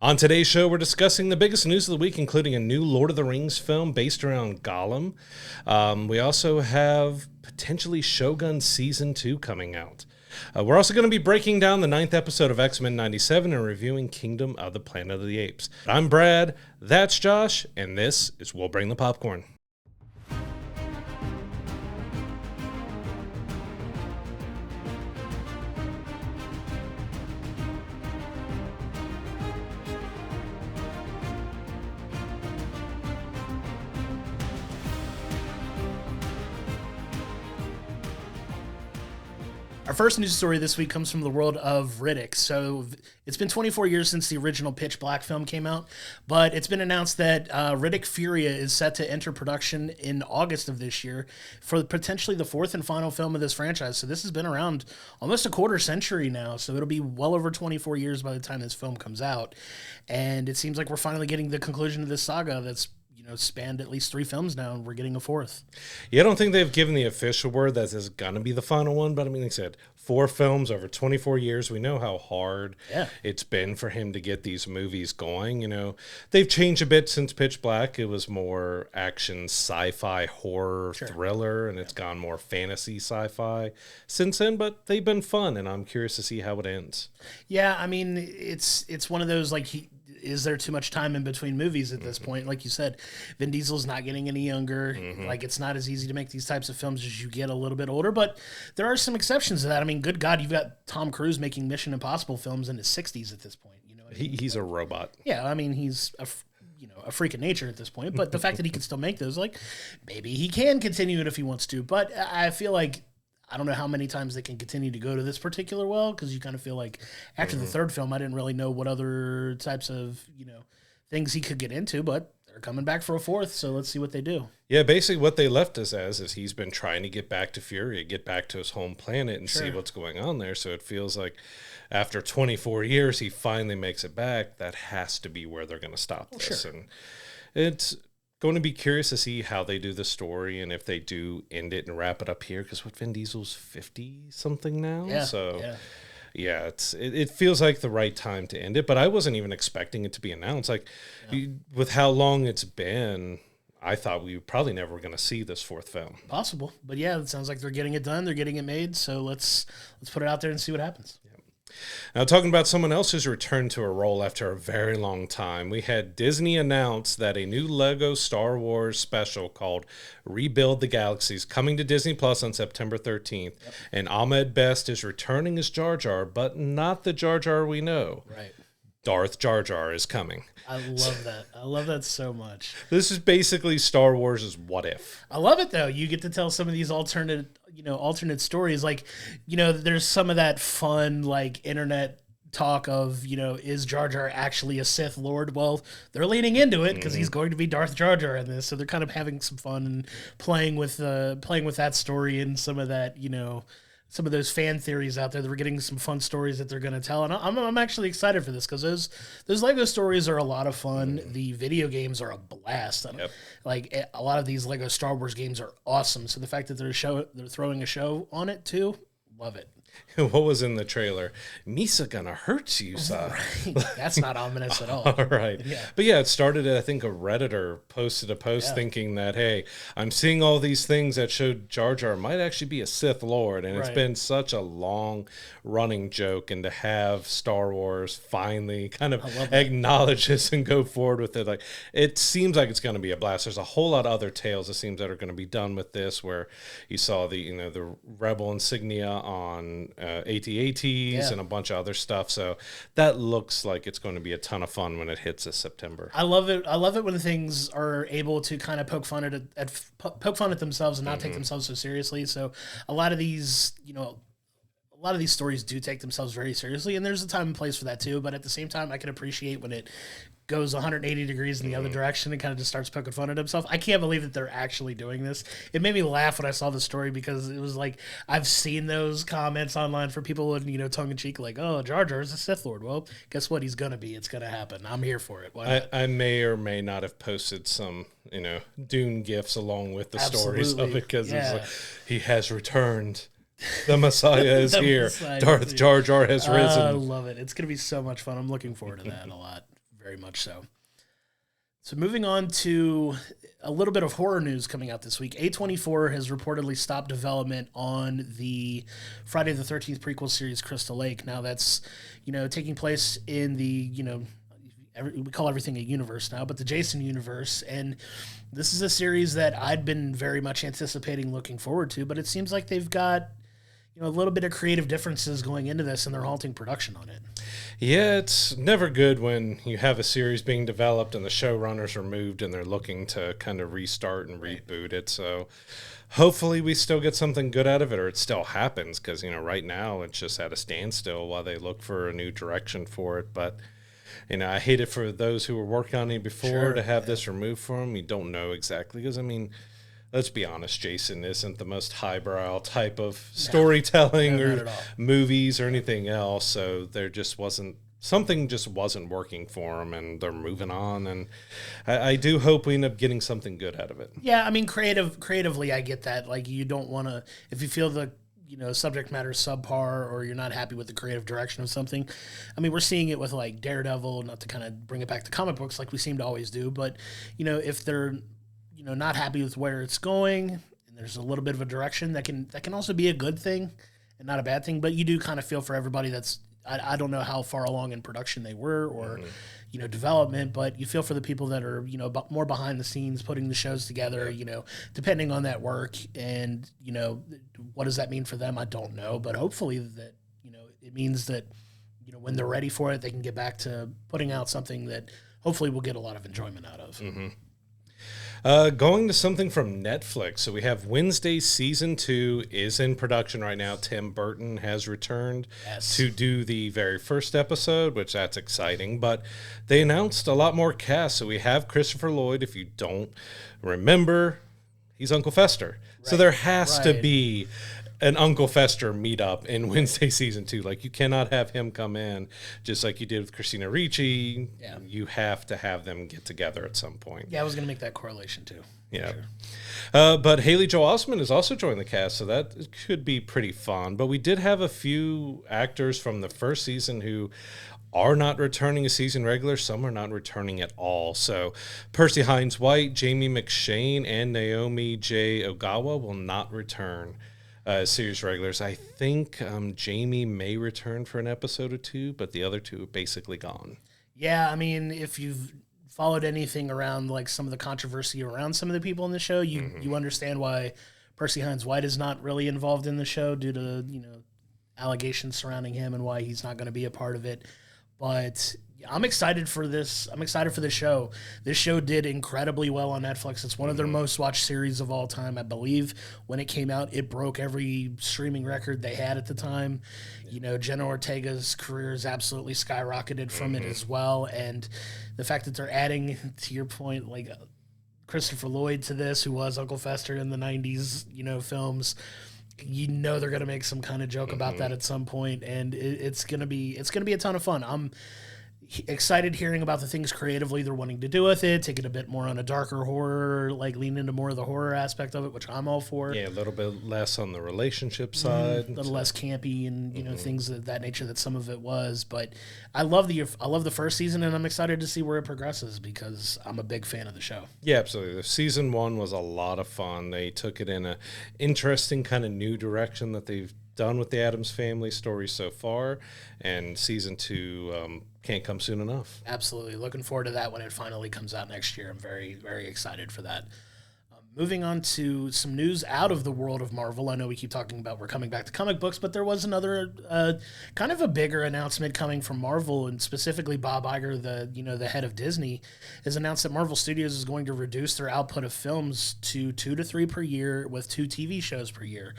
On today's show, we're discussing the biggest news of the week, including a new Lord of the Rings film based around Gollum. We also have potentially Shogun Season 2 coming out. We're also going to be breaking down the 9th episode of X-Men 97 and reviewing Kingdom of the Planet of the Apes. I'm Brad, that's Josh, and this is We'll Bring the Popcorn. Our first news story this week comes from the world of Riddick. So it's been 24 years since the original Pitch Black film came out, but it's been announced that Riddick Furya is set to enter production in August of this year for potentially the fourth and final film of this franchise. So this has been around almost a quarter century now, so it'll be well over 24 years by the time this film comes out. And it seems like we're finally getting the conclusion of this saga that's spanned at least 3 films now, and we're getting a 4th. Yeah, I don't think they've given the official word that this is going to be the final one, but I mean, like I said, 4 films over 24 years. We know how hard it's been for him to get these movies going. They've changed a bit since Pitch Black. It was more action, sci-fi, horror, thriller, and it's gone more fantasy sci-fi since then, but they've been fun, and I'm curious to see how it ends. Yeah, I mean, it's one of those, is there too much time in between movies at this point? Like you said, Vin Diesel's not getting any younger. Like, it's not as easy to make these types of films as you get a little bit older, but there are some exceptions to that. I mean, good God, you've got Tom Cruise making Mission Impossible films in his 60s at this point. He's a robot. Yeah, I mean, he's a freak of nature at this point, but the fact that he can still make those, maybe he can continue it if he wants to, but I feel like I don't know how many times they can continue to go to this particular well, because you kind of feel like after the 3rd film, I didn't really know what other types of, things he could get into, but they're coming back for a 4th, so let's see what they do. Yeah, basically what they left us as is he's been trying to get back to Furia, get back to his home planet and see what's going on there, so it feels like after 24 years, he finally makes it back. That has to be where they're going to stop this. And it's going to be curious to see how they do the story and if they do end it and wrap it up here, because Vin Diesel's 50-something now. Yeah, it feels like the right time to end it, but I wasn't even expecting it to be announced. With how long it's been, I thought we probably never were going to see this 4th film. Possible, but yeah, it sounds like they're getting it done. They're getting it made, so let's put it out there and see what happens. Now, talking about someone else who's returned to a role after a very long time, we had Disney announce that a new Lego Star Wars special called Rebuild the Galaxy is coming to Disney Plus on September 13th, and Ahmed Best is returning as Jar Jar, but not the Jar Jar we know. Right. Darth Jar Jar is coming. I love that. I love that so much. This is basically Star Wars' What If. I love it, though. You get to tell some of these alternate stories. There's some of that fun, internet talk of, is Jar Jar actually a Sith Lord? Well, they're leaning into it because he's going to be Darth Jar Jar in this. So they're kind of having some fun and playing with that story and some of that, some of those fan theories out there. That we're getting some fun stories that they're going to tell, and I'm actually excited for this because those Lego stories are a lot of fun. The video games are a blast. A lot of these Lego Star Wars games are awesome. So the fact that they're throwing a show on it too, love it. What was in the trailer? Misa gonna hurt you, son. Right. That's not ominous at all. All right. Yeah. But yeah, it started, I think, a Redditor posted a post thinking that, hey, I'm seeing all these things that showed Jar Jar might actually be a Sith Lord. And it's been such a long running joke. And to have Star Wars finally kind of acknowledge this and go forward with it, it seems like it's going to be a blast. There's a whole lot of other tales, it seems, that are going to be done with this, where you saw the Rebel insignia on AT-ATs and a bunch of other stuff. So that looks like it's going to be a ton of fun when it hits this September. I love it. I love it when things are able to kind of poke fun at themselves and not take themselves so seriously. So a lot of these, a lot of these stories do take themselves very seriously, and there's a time and place for that too. But at the same time, I can appreciate when it goes 180 degrees in the other direction and kind of just starts poking fun at himself. I can't believe that they're actually doing this. It made me laugh when I saw the story because it was like, I've seen those comments online for people in, tongue in cheek, like, oh, Jar Jar is a Sith Lord. Well, guess what? He's going to be. It's going to happen. I'm here for it. Why not? I may or may not have posted some, Dune gifs along with the stories of it because it's like, he has returned. The Messiah is here. Darth Jar Jar has risen. I love it. It's going to be so much fun. I'm looking forward to that a lot. very much so. So moving on to a little bit of horror news coming out this week. A24 has reportedly stopped development on the Friday the 13th prequel series Crystal Lake. Now that's, taking place in the, we call everything a universe now, but the Jason universe. And this is a series that I'd been very much anticipating, looking forward to, but it seems like they've got a little bit of creative differences going into this, and they're halting production on it. Yeah, it's never good when you have a series being developed and the showrunners are moved and they're looking to kind of restart and reboot it. So hopefully we still get something good out of it, or it still happens, because, right now it's just at a standstill while they look for a new direction for it. But, I hate it for those who were working on it before to have this removed from them. You don't know exactly, because, let's be honest, Jason isn't the most highbrow type of storytelling or movies or anything else. So there just wasn't working for them, and they're moving on. And I do hope we end up getting something good out of it. Yeah, creatively, I get that. Like, you don't want to, if you feel the subject matter subpar, or you're not happy with the creative direction of something. We're seeing it with like Daredevil, not to kind of bring it back to comic books like we seem to always do, but if they're not happy with where it's going, and there's a little bit of a direction, that can also be a good thing and not a bad thing. But you do kind of feel for everybody that's, I don't know how far along in production they were, or development, but you feel for the people that are more behind the scenes putting the shows together, depending on that work. And what does that mean for them? I don't know, but hopefully that it means that when they're ready for it, they can get back to putting out something that hopefully we'll get a lot of enjoyment out of. Going to something from Netflix. So we have Wednesday season 2 is in production right now. Tim Burton has returned to do the very first episode, which that's exciting. But they announced a lot more cast. So we have Christopher Lloyd. If you don't remember, he's Uncle Fester. Right. So there has to be an Uncle Fester meetup in Wednesday season 2. Like, you cannot have him come in just like you did with Christina Ricci. Yeah. You have to have them get together at some point. Yeah, I was going to make that correlation too. Yeah. Sure. But Haley Joel Osment has also joined the cast, so that could be pretty fun. But we did have a few actors from the first season who are not returning as season regulars. Some are not returning at all. So Percy Hines-White, Jamie McShane, and Naomi J. Ogawa will not return series regulars. I think Jamie may return for an episode or two, but the other two are basically gone. Yeah, if you've followed anything around like some of the controversy around some of the people in the show, you understand why Percy Hines-White is not really involved in the show due to allegations surrounding him, and why he's not going to be a part of it. But I'm excited for this. I'm excited for the show. This show did incredibly well on Netflix. It's one of their most watched series of all time. I believe when it came out, it broke every streaming record they had at the time. Jenna Ortega's career has absolutely skyrocketed from it as well. And the fact that they're adding, to your point, like Christopher Lloyd to this, who was Uncle Fester in the 90s, films, they're going to make some kind of joke about that at some point. And it's going to be a ton of fun. I'm excited hearing about the things creatively they're wanting to do with it, take it a bit more on a darker horror, like lean into more of the horror aspect of it, which I'm all for. Yeah, a little bit less on the relationship side. A little less campy and, things of that nature that some of it was. But I love the first season, and I'm excited to see where it progresses because I'm a big fan of the show. Yeah, absolutely. The season 1 was a lot of fun. They took it in a interesting kind of new direction that they've done with the Addams Family story so far, and season 2 can't come soon enough. Absolutely. Looking forward to that when it finally comes out next year. I'm very, very excited for that. Moving on to some news out of the world of Marvel. I know we keep talking about we're coming back to comic books, but there was another kind of a bigger announcement coming from Marvel, and specifically Bob Iger, the head of Disney, has announced that Marvel Studios is going to reduce their output of films to 2 to 3 per year, with 2 TV shows per year.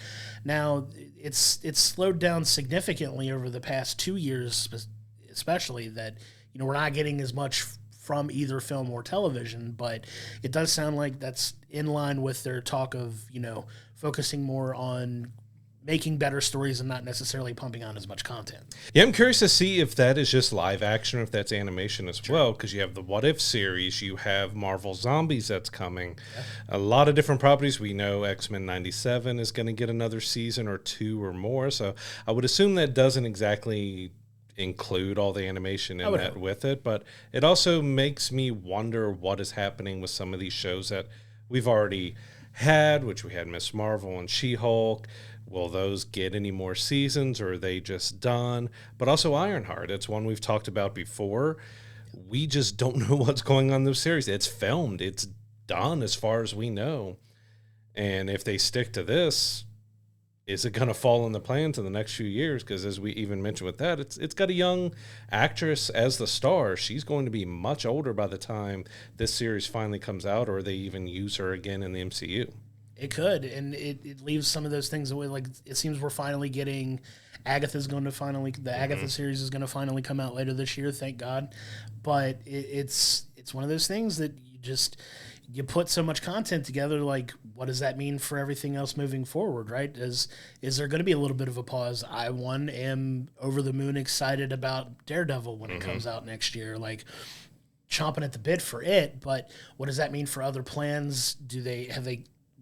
Now, it's slowed down significantly over the past 2 years, especially that we're not getting as much from either film or television, but it does sound like that's in line with their talk of, focusing more on making better stories and not necessarily pumping out as much content. Yeah, I'm curious to see if that is just live action or if that's animation as well, because you have the What If series, you have Marvel Zombies that's coming, a lot of different properties. We know X-Men 97 is going to get another season or 2 or more, so I would assume that doesn't exactly include all the animation in that with it, but it also makes me wonder what is happening with some of these shows that we've already had, which we had Miss Marvel and She-Hulk. Will those get any more seasons, or are they just done? But also Ironheart, it's one we've talked about before. We just don't know what's going on in those series. It's filmed, it's done as far as we know. And if they stick to this, is it going to fall in the plans in the next few years? Because as we even mentioned with that, it's got a young actress as the star. She's going to be much older by the time this series finally comes out, or they even use her again in the MCU. It could, and it leaves some of those things away. Like, it seems we're finally getting Agatha series is going to finally come out later this year, thank God. But it's one of those things that you put so much content together, like, what does that mean for everything else moving forward, right? Is there going to be a little bit of a pause? I, am over the moon excited about Daredevil when it comes out next year, like, chomping at the bit for it, but what does that mean for other plans?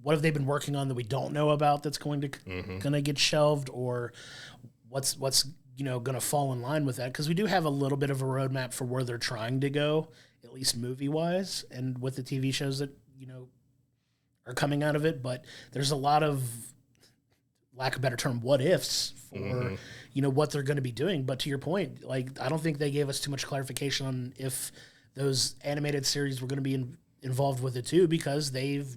What have they been working on that we don't know about that's going to get shelved, or what's going to fall in line with that? Because we do have a little bit of a roadmap for where they're trying to go, at least movie-wise, and with the TV shows that, are coming out of it. But there's a lot of, lack of a better term, what-ifs for, what they're going to be doing. But to your point, like, I don't think they gave us too much clarification on if those animated series were going to be involved with it too, because they've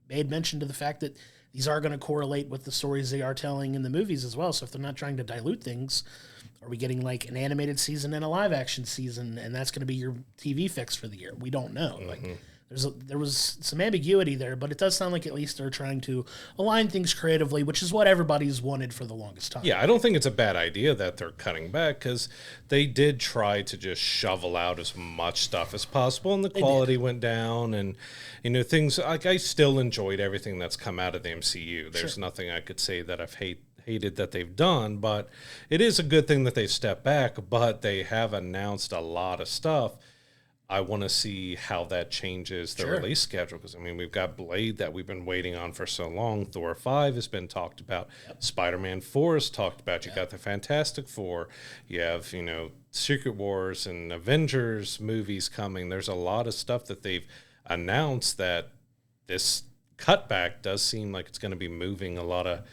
made mention to the fact that these are going to correlate with the stories they are telling in the movies as well. So if they're not trying to dilute things, are we getting like an animated season and a live action season, and that's going to be your TV fix for the year? We don't know. Like, there was some ambiguity there, but it does sound like at least they're trying to align things creatively, which is what everybody's wanted for the longest time. Yeah, I don't think it's a bad idea that they're cutting back, because they did try to just shovel out as much stuff as possible, and the quality went down, and things like, I still enjoyed everything that's come out of the MCU. There's nothing I could say that I've hated that they've done, but it is a good thing that they stepped back, but they have announced a lot of stuff. I want to see how that changes the release schedule, because, we've got Blade that we've been waiting on for so long. Thor 5 has been talked about. Spider-Man 4 is talked about. You got the Fantastic Four. You have, Secret Wars and Avengers movies coming. There's a lot of stuff that they've announced that this cutback does seem like it's going to be moving a lot of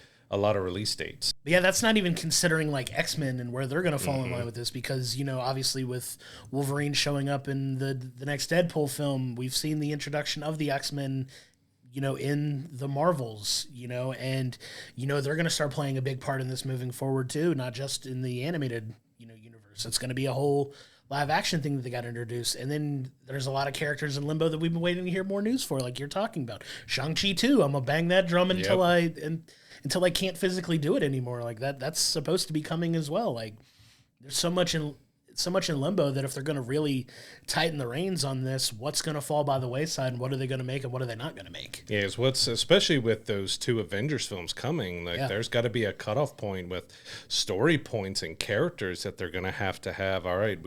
release dates. But yeah, that's not even considering like X-Men and where they're going to fall in line with this, because, obviously with Wolverine showing up in the next Deadpool film, we've seen the introduction of the X-Men, in the Marvels, and, they're going to start playing a big part in this moving forward too, not just in the animated, universe. It's going to be a whole live action thing that they got introduced. And then there's a lot of characters in limbo that we've been waiting to hear more news for, like you're talking about. Shang-Chi too. I'm going to bang that drum until I can't physically do it anymore. Like that's supposed to be coming as well. Like, there's so much in limbo that if they're going to really tighten the reins on this, what's going to fall by the wayside, and what are they going to make and what are they not going to make? Yeah, especially with those two Avengers films coming, there's got to be a cutoff point with story points and characters that they're going to have. All right,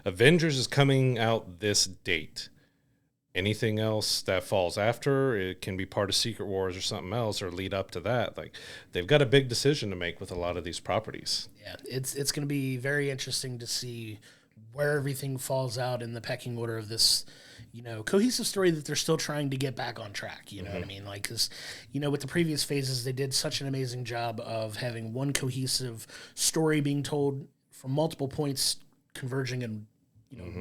Avengers is coming out this date. Anything else that falls after, it can be part of Secret Wars or something else, or lead up to that. Like, they've got a big decision to make with a lot of these properties. Yeah, it's going to be very interesting to see where everything falls out in the pecking order of this, cohesive story that they're still trying to get back on track. You know what I mean? Like, because, with the previous phases, they did such an amazing job of having one cohesive story being told from multiple points converging in,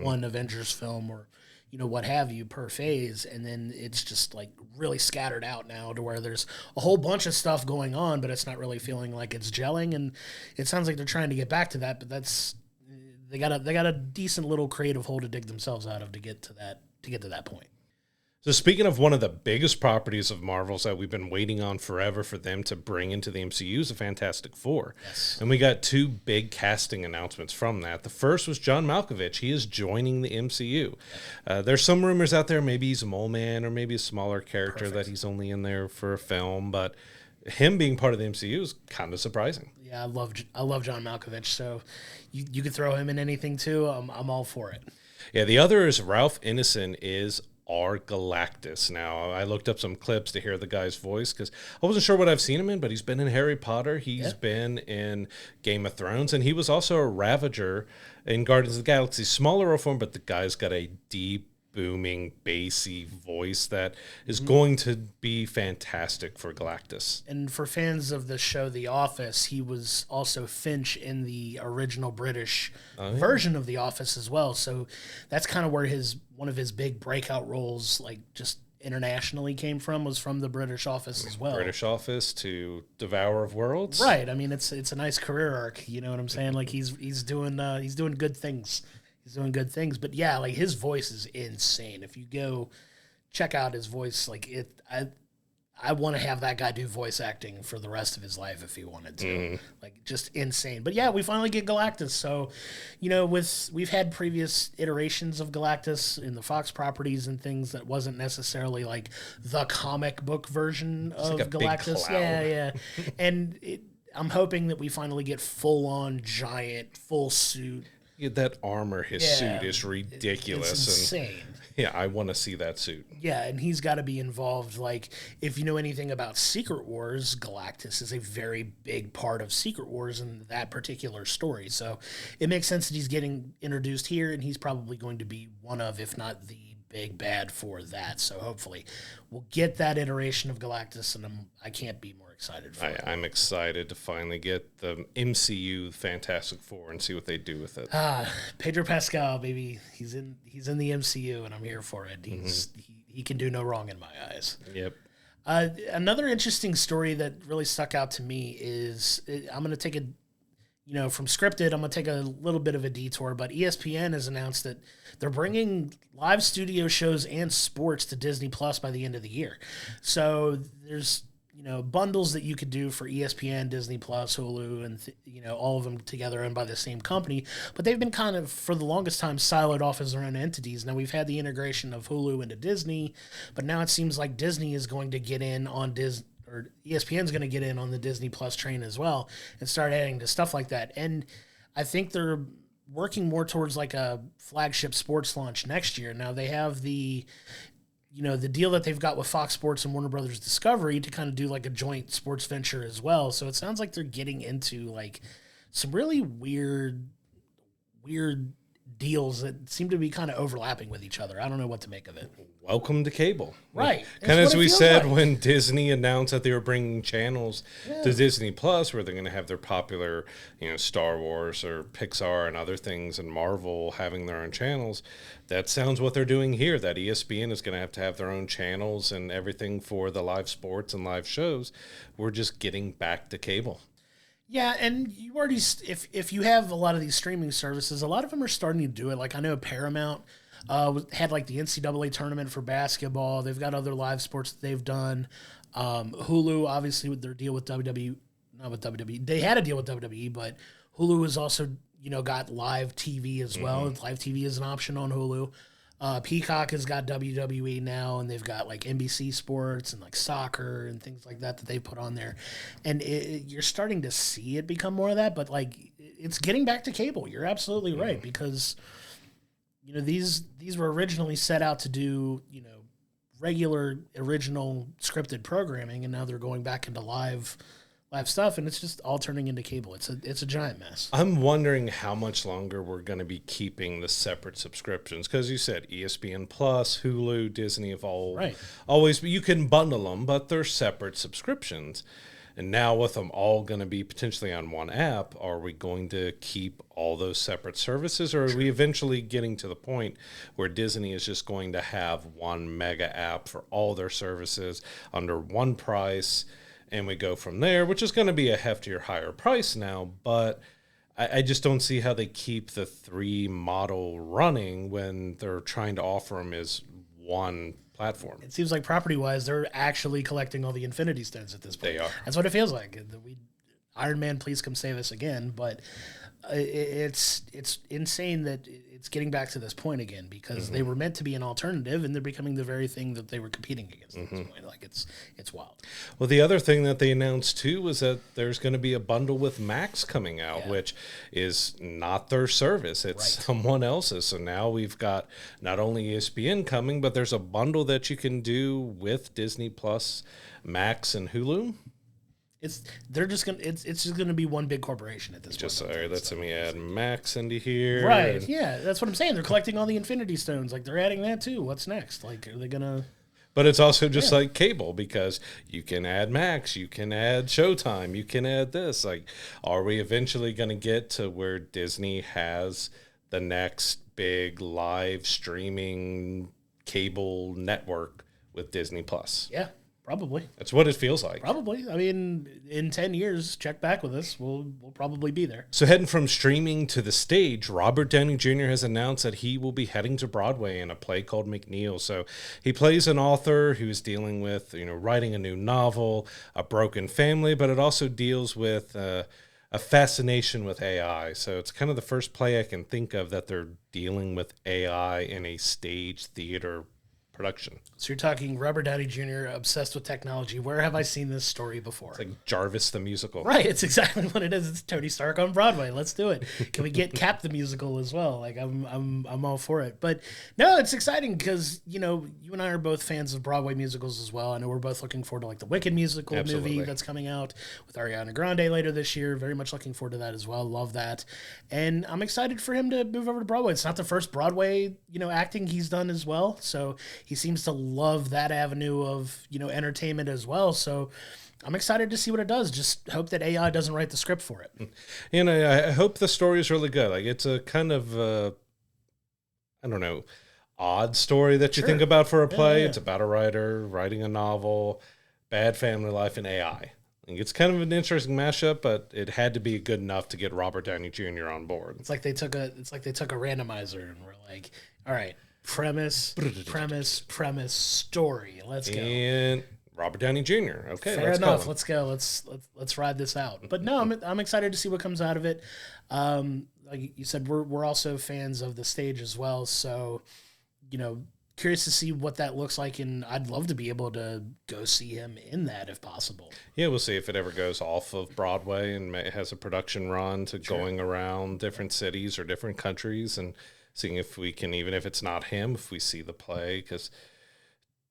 one Avengers film or what have you per phase, and then it's just like really scattered out now to where there's a whole bunch of stuff going on, but it's not really feeling like it's gelling. And it sounds like they're trying to get back to that, but they got a decent little creative hole to dig themselves out of to get to that point. So speaking of one of the biggest properties of Marvel's that we've been waiting on forever for them to bring into the MCU is the Fantastic Four. Yes. And we got two big casting announcements from that. The first was John Malkovich. He is joining the MCU. There's some rumors out there, maybe he's a mole man or maybe a smaller character that he's only in there for a film, but him being part of the MCU is kind of surprising. Yeah, I love John Malkovich, so you could throw him in anything too. I'm all for it. Yeah, the other is Ralph Ineson is are Galactus. Now, I looked up some clips to hear the guy's voice because I wasn't sure what I've seen him in, but he's been in Harry Potter. He's been in Game of Thrones, and he was also a Ravager in Guardians of the Galaxy. Smaller form, but the guy's got a deep, booming, bassy voice that is going to be fantastic for Galactus. And for fans of the show The Office, he was also Finch in the original British version of The Office as well. So that's kind of where one of his big breakout roles, like just internationally, came from, was from the British Office as well. British Office to Devourer of Worlds. Right. I mean, it's a nice career arc. You know what I'm saying? Like he's doing good things. He's doing good things, but yeah, like his voice is insane. If you go check out his voice, like I want to have that guy do voice acting for the rest of his life if he wanted to. Like just insane. But yeah, we finally get Galactus. So, you know, we've had previous iterations of Galactus in the Fox properties and things that wasn't necessarily like the comic book version of like a Galactus. big cloud. Yeah. And I'm hoping that we finally get full on giant full suit. Yeah, that armor, his suit is ridiculous. It's insane. Yeah, I want to see that suit. Yeah, and he's got to be involved. Like, if you know anything about Secret Wars, Galactus is a very big part of Secret Wars in that particular story. So it makes sense that he's getting introduced here, and he's probably going to be one of, if not the big bad for that. So hopefully we'll get that iteration of Galactus, and I can't be more excited for it. I'm excited to finally get the MCU Fantastic Four and see what they do with it. Pedro Pascal, baby, he's in the MCU, and I'm here for it. He can do no wrong in my eyes. Yep. Another interesting story that really stuck out to me is I'm going to take from scripted, I'm going to take a little bit of a detour, but ESPN has announced that they're bringing live studio shows and sports to Disney Plus by the end of the year. So there's, bundles that you could do for ESPN, Disney Plus, Hulu, and, all of them together owned by the same company. But they've been kind of, for the longest time, siloed off as their own entities. Now we've had the integration of Hulu into Disney, but now it seems like Disney is going to get in on or ESPN's going to get in on the Disney Plus train as well and start adding to stuff like that. And I think they're working more towards like a flagship sports launch next year. Now they have the deal that they've got with Fox Sports and Warner Brothers Discovery to kind of do like a joint sports venture as well. So it sounds like they're getting into like some really weird deals that seem to be kind of overlapping with each other. I don't know what to make of it. Welcome to cable. Right. Kind of as we said when Disney announced that they were bringing channels to Disney Plus, where they're going to have their popular, Star Wars or Pixar and other things, and Marvel having their own channels. That sounds what they're doing here, that ESPN is going to have their own channels and everything for the live sports and live shows. We're just getting back to cable. Yeah, and you already, if you have a lot of these streaming services, a lot of them are starting to do it. Like I know Paramount had like the NCAA tournament for basketball. They've got other live sports that they've done. Hulu, obviously, with their deal with WWE, not with WWE. They had a deal with WWE, but Hulu has also, got live TV as well. Live TV is an option on Hulu. Peacock has got WWE now, and they've got like NBC Sports and like soccer and things like that they put on there. And you're starting to see it become more of that, but like it's getting back to cable. You're absolutely right, because these were originally set out to do regular original scripted programming, and now they're going back into live stuff, and it's just all turning into cable. It's a giant mess. I'm wondering how much longer we're going to be keeping the separate subscriptions, because you said ESPN Plus, Hulu, Disney have always, you can bundle them, but they're separate subscriptions. And now with them all going to be potentially on one app, are we going to keep all those separate services, or are we eventually getting to the point where Disney is just going to have one mega app for all their services under one price? And we go from there, which is going to be a heftier, higher price now. But I just don't see how they keep the three model running when they're trying to offer them as one platform. It seems like property-wise, they're actually collecting all the Infinity Stones at this point. They are. That's what it feels like. Iron Man, please come save us again. But It's insane that it's getting back to this point again, because they were meant to be an alternative, and they're becoming the very thing that they were competing against at this point. Like, it's wild. Well, the other thing that they announced too was that there's going to be a bundle with Max coming out, which is not their service. It's someone else's. So now we've got not only ESPN coming, but there's a bundle that you can do with Disney Plus, Max, and Hulu. It's just gonna be one big corporation at this point. Just sorry, let's let me add Max into here. Right. Yeah, that's what I'm saying. They're collecting all the Infinity Stones. Like, they're adding that too. What's next? Like, are they gonna? But it's also just like cable, because you can add Max, you can add Showtime, you can add this. Like, are we eventually going to get to where Disney has the next big live streaming cable network with Disney Plus? Yeah. Probably. That's what it feels like. Probably. I mean, in 10 years, check back with us. We'll probably be there. So heading from streaming to the stage, Robert Downey Jr. has announced that he will be heading to Broadway in a play called McNeil. So he plays an author who's dealing with, writing a new novel, a broken family, but it also deals with a fascination with AI. So it's kind of the first play I can think of that they're dealing with AI in a stage theater production. So you're talking Robert Downey Jr. obsessed with technology. Where have I seen this story before? It's like Jarvis the musical. Right, it's exactly what it is. It's Tony Stark on Broadway. Let's do it. Can we get Cap the musical as well? Like, I'm all for it. But no, it's exciting because you and I are both fans of Broadway musicals as well. I know we're both looking forward to like the Wicked musical movie that's coming out with Ariana Grande later this year. Very much looking forward to that as well. Love that, and I'm excited for him to move over to Broadway. It's not the first Broadway acting he's done as well, so he seems to love that avenue of entertainment as well. So I'm excited to see what it does. Just hope that AI doesn't write the script for it. And I hope the story is really good. Like, it's a kind of odd story that you think about for a play. It's about a writer writing a novel, bad family life, and AI. Like, it's kind of an interesting mashup, but it had to be good enough to get Robert Downey Jr. on board. It's like they took a randomizer and we're like, all right, premise, story. Let's go. And Robert Downey Jr. Okay, fair enough. Let's go. Let's ride this out. But no, I'm excited to see what comes out of it. Like you said, we're also fans of the stage as well. So, curious to see what that looks like, and I'd love to be able to go see him in that if possible. Yeah, we'll see if it ever goes off of Broadway and has a production run to going around different cities or different countries and seeing if we can, even if it's not him, if we see the play, because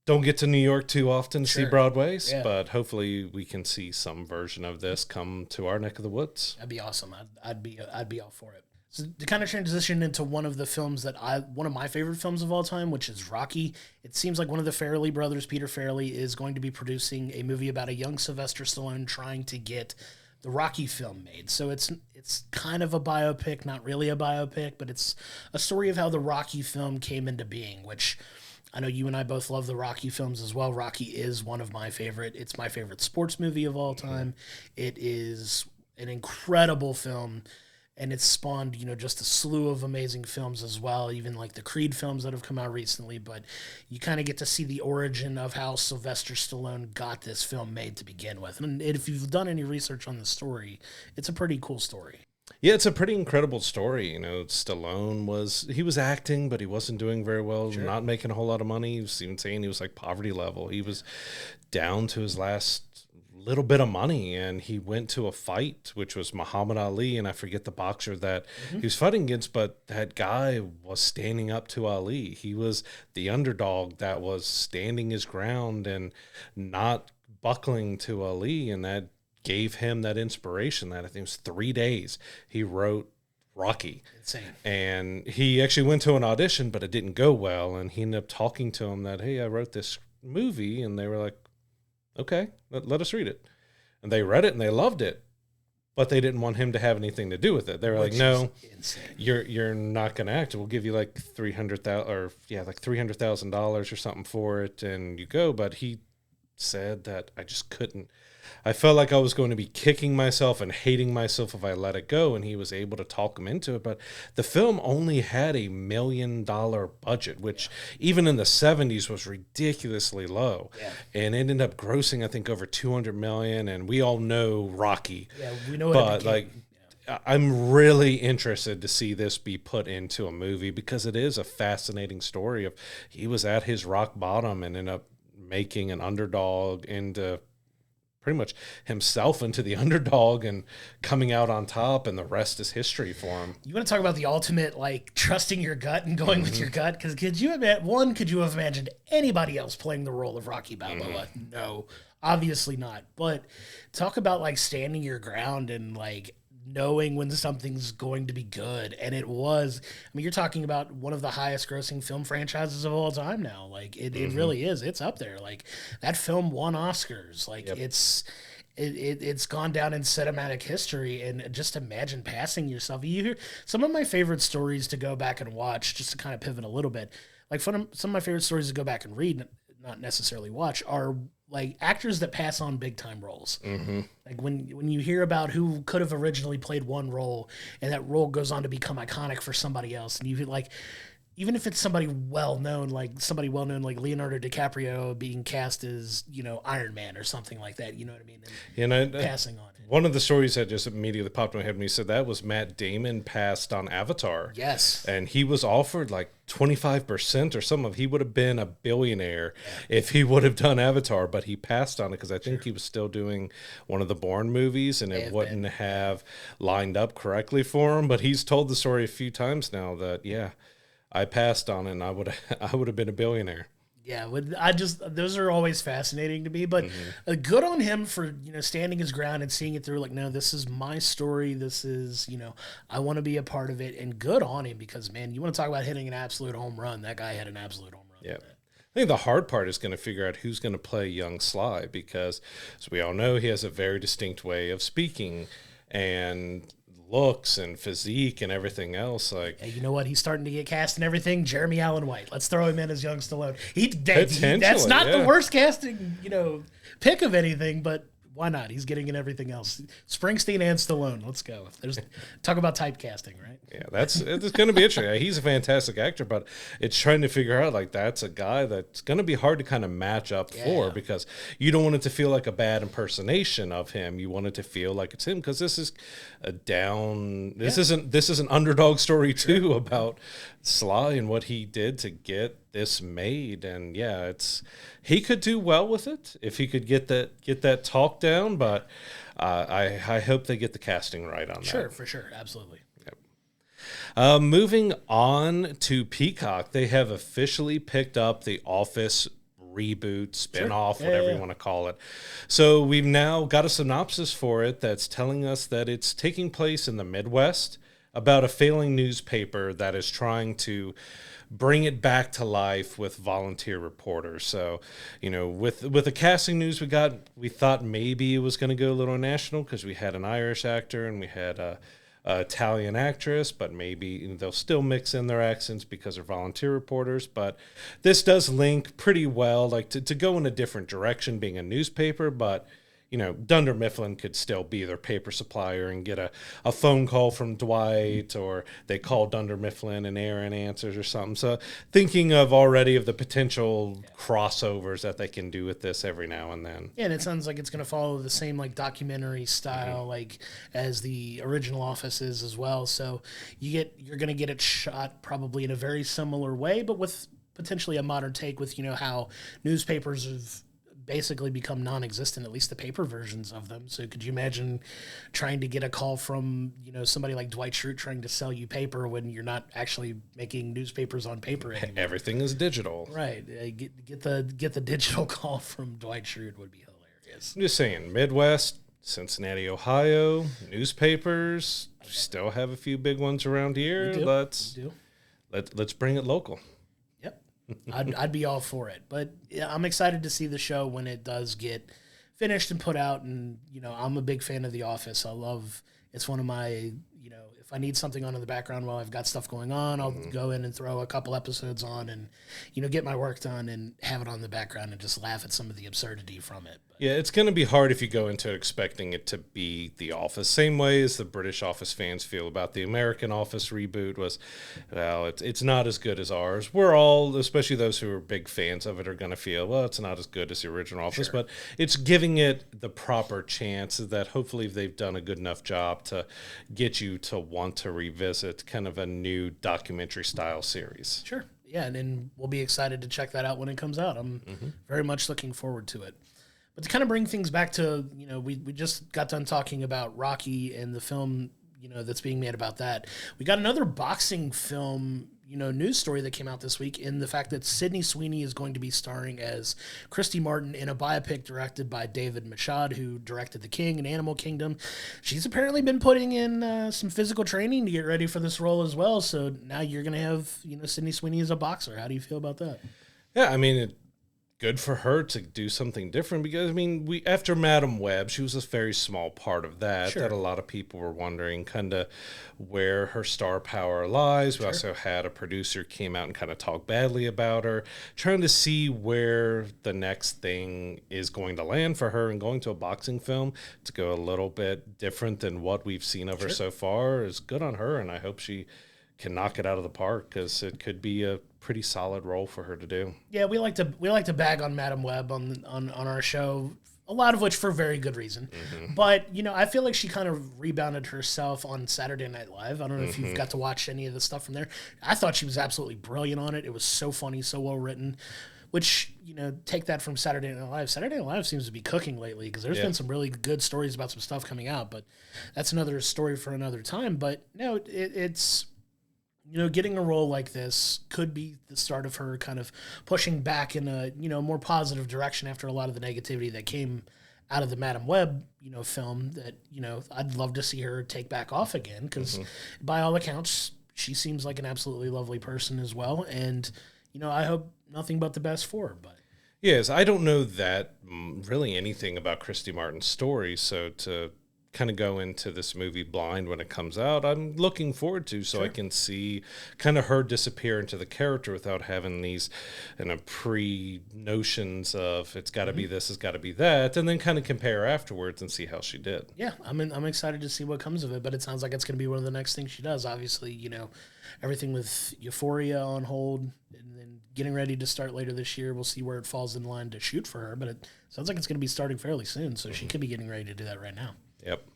don't get to New York too often to see Broadways, but hopefully we can see some version of this come to our neck of the woods. That'd be awesome. I'd be all for it. So to kind of transition into one of the films one of my favorite films of all time, which is Rocky. It seems like one of the Farrelly brothers, Peter Farrelly, is going to be producing a movie about a young Sylvester Stallone trying to get the Rocky film made. So it's kind of a biopic, not really a biopic, but it's a story of how the Rocky film came into being, which I know you and I both love the Rocky films as well. Rocky is one of my favorite. It's my favorite sports movie of all time. It is an incredible film, and it's spawned, just a slew of amazing films as well, even like the Creed films that have come out recently. But you kind of get to see the origin of how Sylvester Stallone got this film made to begin with. And if you've done any research on the story, it's a pretty cool story. Yeah, it's a pretty incredible story. Stallone was acting, but he wasn't doing very well, not making a whole lot of money. He was even saying he was like poverty level. He was down to his last little bit of money, and he went to a fight, which was Muhammad Ali, and I forget the boxer that he was fighting against, but that guy was standing up to Ali. He was the underdog that was standing his ground and not buckling to Ali, and that gave him that inspiration. That I think it was 3 days he wrote Rocky. Insane. And he actually went to an audition, but it didn't go well, and he ended up talking to him that, hey, I wrote this movie, and they were like, okay, let us read it. And they read it and they loved it, but they didn't want him to have anything to do with it. They were like, no, you're not going to act. We'll give you like $300,000 or something for it, and you go. But he said that I just couldn't. I felt like I was going to be kicking myself and hating myself if I let it go, and he was able to talk him into it. But the film only had $1 million budget, which even in the 70s was ridiculously low. Yeah. And it ended up grossing, I think, over $200 million, and we all know Rocky. Yeah, we know but like I'm really interested to see this be put into a movie because it is a fascinating story of he was at his rock bottom and ended up making an underdog into pretty much himself into the underdog and coming out on top, and the rest is history for him. You want to talk about the ultimate, like, trusting your gut and going with your gut? Because could you have imagined anybody else playing the role of Rocky Balboa? No, obviously not. But talk about, like, standing your ground and, like, knowing when something's going to be good. And it was, I mean, you're talking about one of the highest grossing film franchises of all time now. Like, it really is. It's up there. Like, that film won Oscars. Like, it's gone down in cinematic history. And just imagine passing yourself. You hear some of my favorite stories to go back and watch, just to kind of pivot a little bit. Like, some of my favorite stories to go back and read, not necessarily watch, are like actors that pass on big time roles. Like when you hear about who could have originally played one role and that role goes on to become iconic for somebody else, and you like, even if it's somebody well known like Leonardo DiCaprio being cast as, you know, Iron Man or something like that, you know what I mean? And passing on it. One of the stories that just immediately popped in my head when you said that was Matt Damon passed on Avatar. Yes. And he was offered like 25% or something. He would have been a billionaire if he would have done Avatar, but he passed on it because I think he was still doing one of the Bourne movies and it wouldn't have lined up correctly for him. But he's told the story a few times now that, I passed on it and I would have been a billionaire. Yeah, those are always fascinating to me, but good on him for, you know, standing his ground and seeing it through. Like, no, this is my story. This is, you know, I want to be a part of it, and good on him because, man, you want to talk about hitting an absolute home run. That guy had an absolute home run. Yeah. I think the hard part is going to figure out who's going to play young Sly because, as we all know, he has a very distinct way of speaking and looks and physique and everything else. Like, hey, you know what? He's starting to get cast and everything. Jeremy Allen White. Let's throw him in as young Stallone. That's not the worst casting, you know, pick of anything, but why not? He's getting in everything else. Springsteen and Stallone. Let's go. Talk about typecasting, right? Yeah, it's going to be interesting. He's a fantastic actor, but it's trying to figure out, like, that's a guy that's going to be hard to kind of match up for because you don't want it to feel like a bad impersonation of him. You want it to feel like it's him because this is this is an underdog story too about Sly and what he did to get this made. And he could do well with it if he could get that talk down, but I hope they get the casting right on that. Sure, for sure. Absolutely. Moving on to Peacock, they have officially picked up the Office reboot, spinoff, whatever you want to call it. So we've now got a synopsis for it that's telling us that it's taking place in the Midwest about a failing newspaper that is trying to bring it back to life with volunteer reporters. So, you know, with the casting news we thought maybe it was going to go a little national because we had an Irish actor and we had a Italian actress, but maybe they'll still mix in their accents because they're volunteer reporters. But this does link pretty well, like to go in a different direction, being a newspaper, but you know, Dunder Mifflin could still be their paper supplier and get a phone call from Dwight, or they call Dunder Mifflin and Aaron answers or something. So thinking of the potential crossovers that they can do with this every now and then. Yeah, and it sounds like it's going to follow the same like documentary style like as the original Office is as well. So you're going to get it shot probably in a very similar way, but with potentially a modern take with, you know, how newspapers have basically become non-existent, at least the paper versions of them. So could you imagine trying to get a call from, you know, somebody like Dwight Schrute trying to sell you paper when you're not actually making newspapers on paper anymore? Everything is digital. Right. Get the digital call from Dwight Schrute would be hilarious. I'm just saying, Midwest, Cincinnati, Ohio, newspapers, still have a few big ones around here. Let's bring it local. I'd be all for it, but I'm excited to see the show when it does get finished and put out. And you know, I'm a big fan of The Office. It's one of my, you know, if I need something on in the background while I've got stuff going on, I'll go in and throw a couple episodes on and, get my work done and have it on the background and just laugh at some of the absurdity from it. But, yeah, it's going to be hard if you go into it expecting it to be The Office. Same way as the British Office fans feel about the American Office reboot was, well, it's not as good as ours. We're all, especially those who are big fans of it, are going to feel, well, it's not as good as the original Office, but it's giving it the proper chance that hopefully they've done a good enough job to get you to want to revisit kind of a new documentary style series. Sure. Yeah, and then we'll be excited to check that out when it comes out. I'm very much looking forward to it. But to kind of bring things back to, we just got done talking about Rocky and the film, that's being made about that. We got another boxing film, news story that came out this week in the fact that Sydney Sweeney is going to be starring as Christy Martin in a biopic directed by David Machad, who directed The King and Animal Kingdom. She's apparently been putting in some physical training to get ready for this role as well. So now you're going to have, Sydney Sweeney as a boxer. How do you feel about that? Yeah, I mean, good for her to do something different because, we after Madam Web, she was a very small part of that, that a lot of people were wondering kind of where her star power lies. We also had a producer came out and kind of talk badly about her, trying to see where the next thing is going to land for her, and going to a boxing film to go a little bit different than what we've seen of her so far is good on her, and I hope she can knock it out of the park because it could be a pretty solid role for her to do. Yeah, we like to bag on Madam Web on our show, a lot of which for very good reason. But I feel like she kind of rebounded herself on Saturday Night Live. I don't know if you've got to watch any of the stuff from there. I thought she was absolutely brilliant on it. It was so funny, so well written. Which, take that from Saturday Night Live. Saturday Night Live seems to be cooking lately because there's been some really good stories about some stuff coming out, but that's another story for another time. But no, it's getting a role like this could be the start of her kind of pushing back in a, more positive direction after a lot of the negativity that came out of the Madam Web, film that, I'd love to see her take back off again because by all accounts, she seems like an absolutely lovely person as well. And, I hope nothing but the best for her. But yes, I don't know that really anything about Christy Martin's story. So to kind of go into this movie blind when it comes out, I'm looking forward to I can see kind of her disappear into the character without having these pre-notions of it's got to be this, it's got to be that, and then kind of compare afterwards and see how she did. Yeah, I'm excited to see what comes of it, but it sounds like it's going to be one of the next things she does. Obviously, everything with Euphoria on hold and then getting ready to start later this year. We'll see where it falls in line to shoot for her, but it sounds like it's going to be starting fairly soon, so she could be getting ready to do that right now. Yep.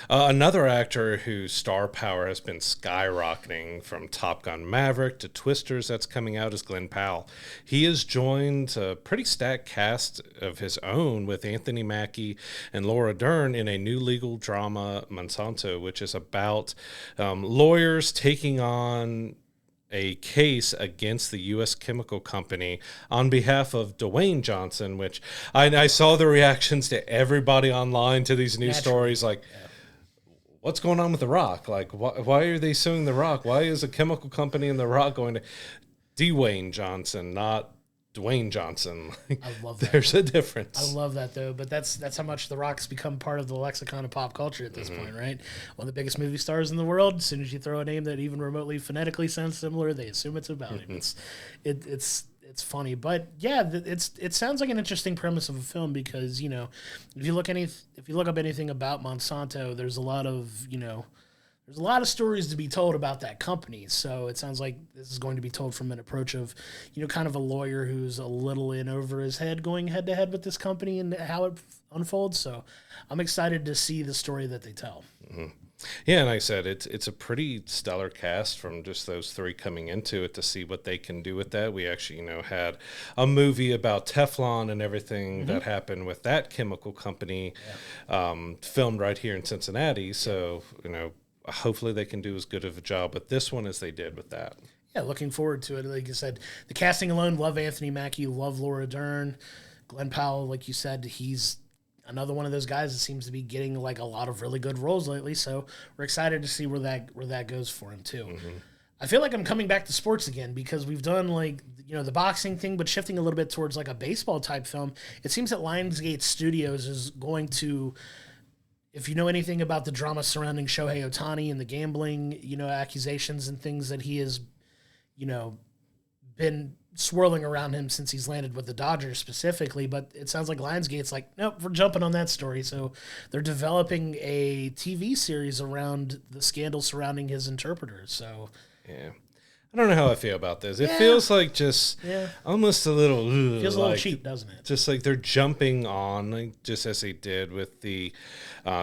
Another actor whose star power has been skyrocketing from Top Gun Maverick to Twisters that's coming out is Glenn Powell. He has joined a pretty stacked cast of his own with Anthony Mackie and Laura Dern in a new legal drama, Monsanto, which is about lawyers taking on a case against the U.S. chemical company on behalf of Dwayne Johnson, which I saw the reactions to everybody online to these news stories, like, what's going on with The Rock? Like, why are they suing The Rock? Why is a chemical company in The Rock going to Dwayne Johnson, not Dwayne Johnson? I love that. There's a difference. I love that, though, but that's how much The Rock's become part of the lexicon of pop culture at this point, right? One of the biggest movie stars in the world. As soon as you throw a name that even remotely phonetically sounds similar, they assume it's about him. It's funny, but yeah, it sounds like an interesting premise of a film because if you look up anything about Monsanto, there's a lot of stories to be told about that company. So it sounds like this is going to be told from an approach of, kind of a lawyer who's a little in over his head going head to head with this company and how it unfolds. So I'm excited to see the story that they tell. Yeah, and like I said, it's a pretty stellar cast from just those three coming into it to see what they can do with that. We actually, had a movie about Teflon and everything that happened with that chemical company filmed right here in Cincinnati. So, hopefully they can do as good of a job with this one as they did with that. Yeah, looking forward to it. Like you said, the casting alone, love Anthony Mackie, love Laura Dern. Glenn Powell, like you said, he's another one of those guys that seems to be getting like a lot of really good roles lately. So we're excited to see where that goes for him too. I feel like I'm coming back to sports again because we've done the boxing thing, but shifting a little bit towards like a baseball type film. It seems that Lionsgate Studios is going to if you know anything about the drama surrounding Shohei Ohtani and the gambling, accusations and things that he has, been swirling around him since he's landed with the Dodgers specifically, but it sounds like Lionsgate's like, nope, we're jumping on that story. So they're developing a TV series around the scandal surrounding his interpreters. So yeah. I don't know how I feel about this. It feels like just almost a little... feels a little cheap, doesn't it? Just like they're jumping on, like, just as they did with the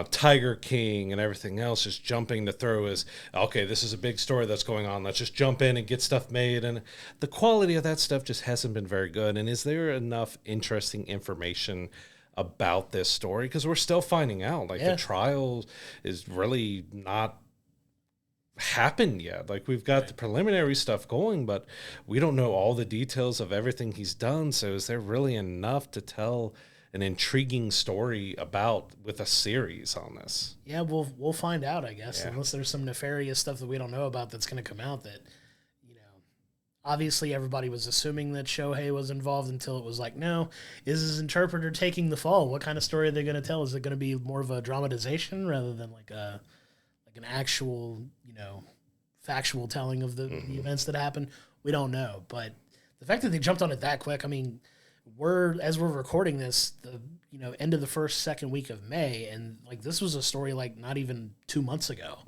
Tiger King and everything else, just jumping to throw as, okay, this is a big story that's going on. Let's just jump in and get stuff made. And the quality of that stuff just hasn't been very good. And is there enough interesting information about this story? Because we're still finding out. Like, the trial is really not happened yet. Like, we've got the preliminary stuff going, but we don't know all the details of everything he's done. So is there really enough to tell an intriguing story about with a series on this? Yeah, we'll find out, I guess, unless there's some nefarious stuff that we don't know about that's going to come out that, obviously everybody was assuming that Shohei was involved until it was like, no, is his interpreter taking the fall? What kind of story are they going to tell? Is it going to be more of a dramatization rather than like an actual, factual telling of the events that happened? We don't know. But the fact that they jumped on it that quick, I mean, as we're recording this, the end of the second week of May, and like this was a story like not even 2 months ago,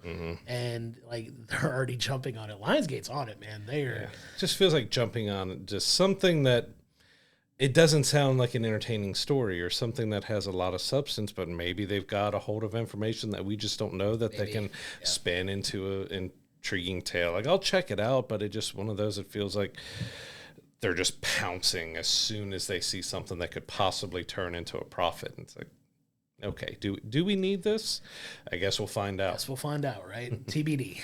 and like they're already jumping on it. Lionsgate's on it, man. They are. It just feels like jumping on just something that it doesn't sound like an entertaining story or something that has a lot of substance, but maybe they've got a hold of information that we just don't know that they can spin into an intriguing tale. Like, I'll check it out, but it just one of those, it feels like they're just pouncing as soon as they see something that could possibly turn into a profit. And it's like, okay, do we need this? I guess we'll find out. Yes, we'll find out, right? TBD.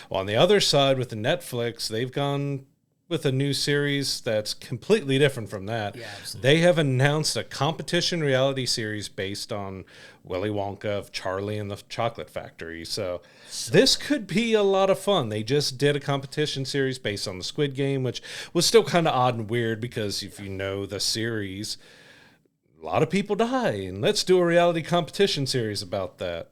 Well, on the other side with the Netflix, they've gone with a new series that's completely different from that. Yeah, absolutely. They have announced a competition reality series based on Willy Wonka of Charlie and the Chocolate Factory. So this could be a lot of fun. They just did a competition series based on the Squid Game, which was still kind of odd and weird because if you know the series, a lot of people die. And let's do a reality competition series about that.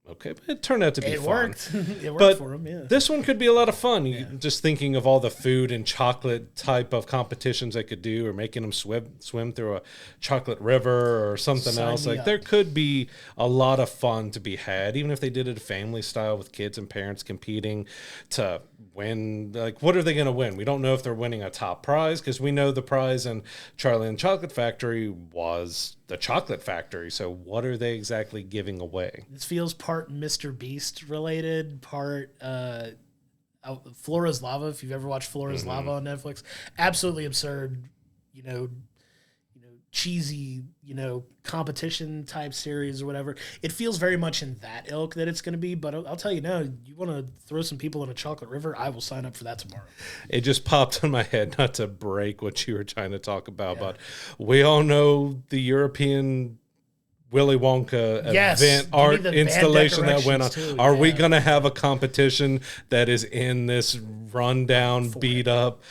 Okay, but it turned out to be fun. Worked. It worked for him, yeah. This one could be a lot of fun. Just thinking of all the food and chocolate type of competitions they could do, or making them swim through a chocolate river or something else. Like, there could be a lot of fun to be had, even if they did it family style with kids and parents competing to win. Like, what are they going to win? We don't know if they're winning a top prize, because we know the prize in Charlie and the Chocolate Factory was the chocolate factory. So what are they exactly giving away? This feels part Mr. Beast related, part Flora's Lava. If you've ever watched Flora's Lava on Netflix, absolutely absurd, cheesy, competition type series or whatever. It feels very much in that ilk that it's going to be, but I'll tell you now, you want to throw some people in a chocolate river, I will sign up for that tomorrow. It just popped in my head, not to break what you were trying to talk about, but we all know the European Willy Wonka event art installation that went on. Too, Are we going to have a competition that is in this rundown, beat up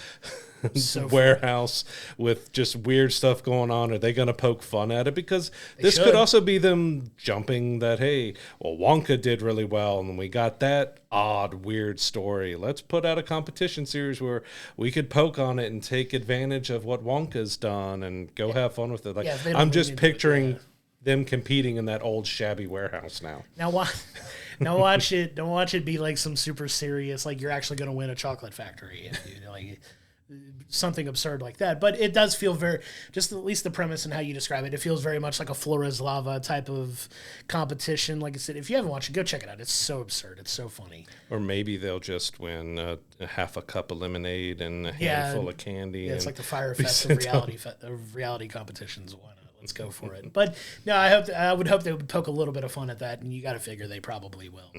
warehouse with just weird stuff going on? Are they going to poke fun at it? Because this could also be them jumping that, hey, well, Wonka did really well, and we got that odd, weird story. Let's put out a competition series where we could poke on it and take advantage of what Wonka's done and go have fun with it. Like, I'm just picturing them competing in that old shabby warehouse now. Now watch it. Don't watch it be like some super serious, like you're actually going to win a chocolate factory. Like something absurd like that. But it does feel very, just at least the premise and how you describe it, it feels very much like a Flora's Lava type of competition. Like I said, if you haven't watched it, go check it out. It's so absurd. It's so funny. Or maybe they'll just win a half a cup of lemonade and a handful of candy. Yeah, it's like the Fire Fest of reality competitions. Why not? Let's go for it. But no, I would hope they would poke a little bit of fun at that, and you got to figure they probably will.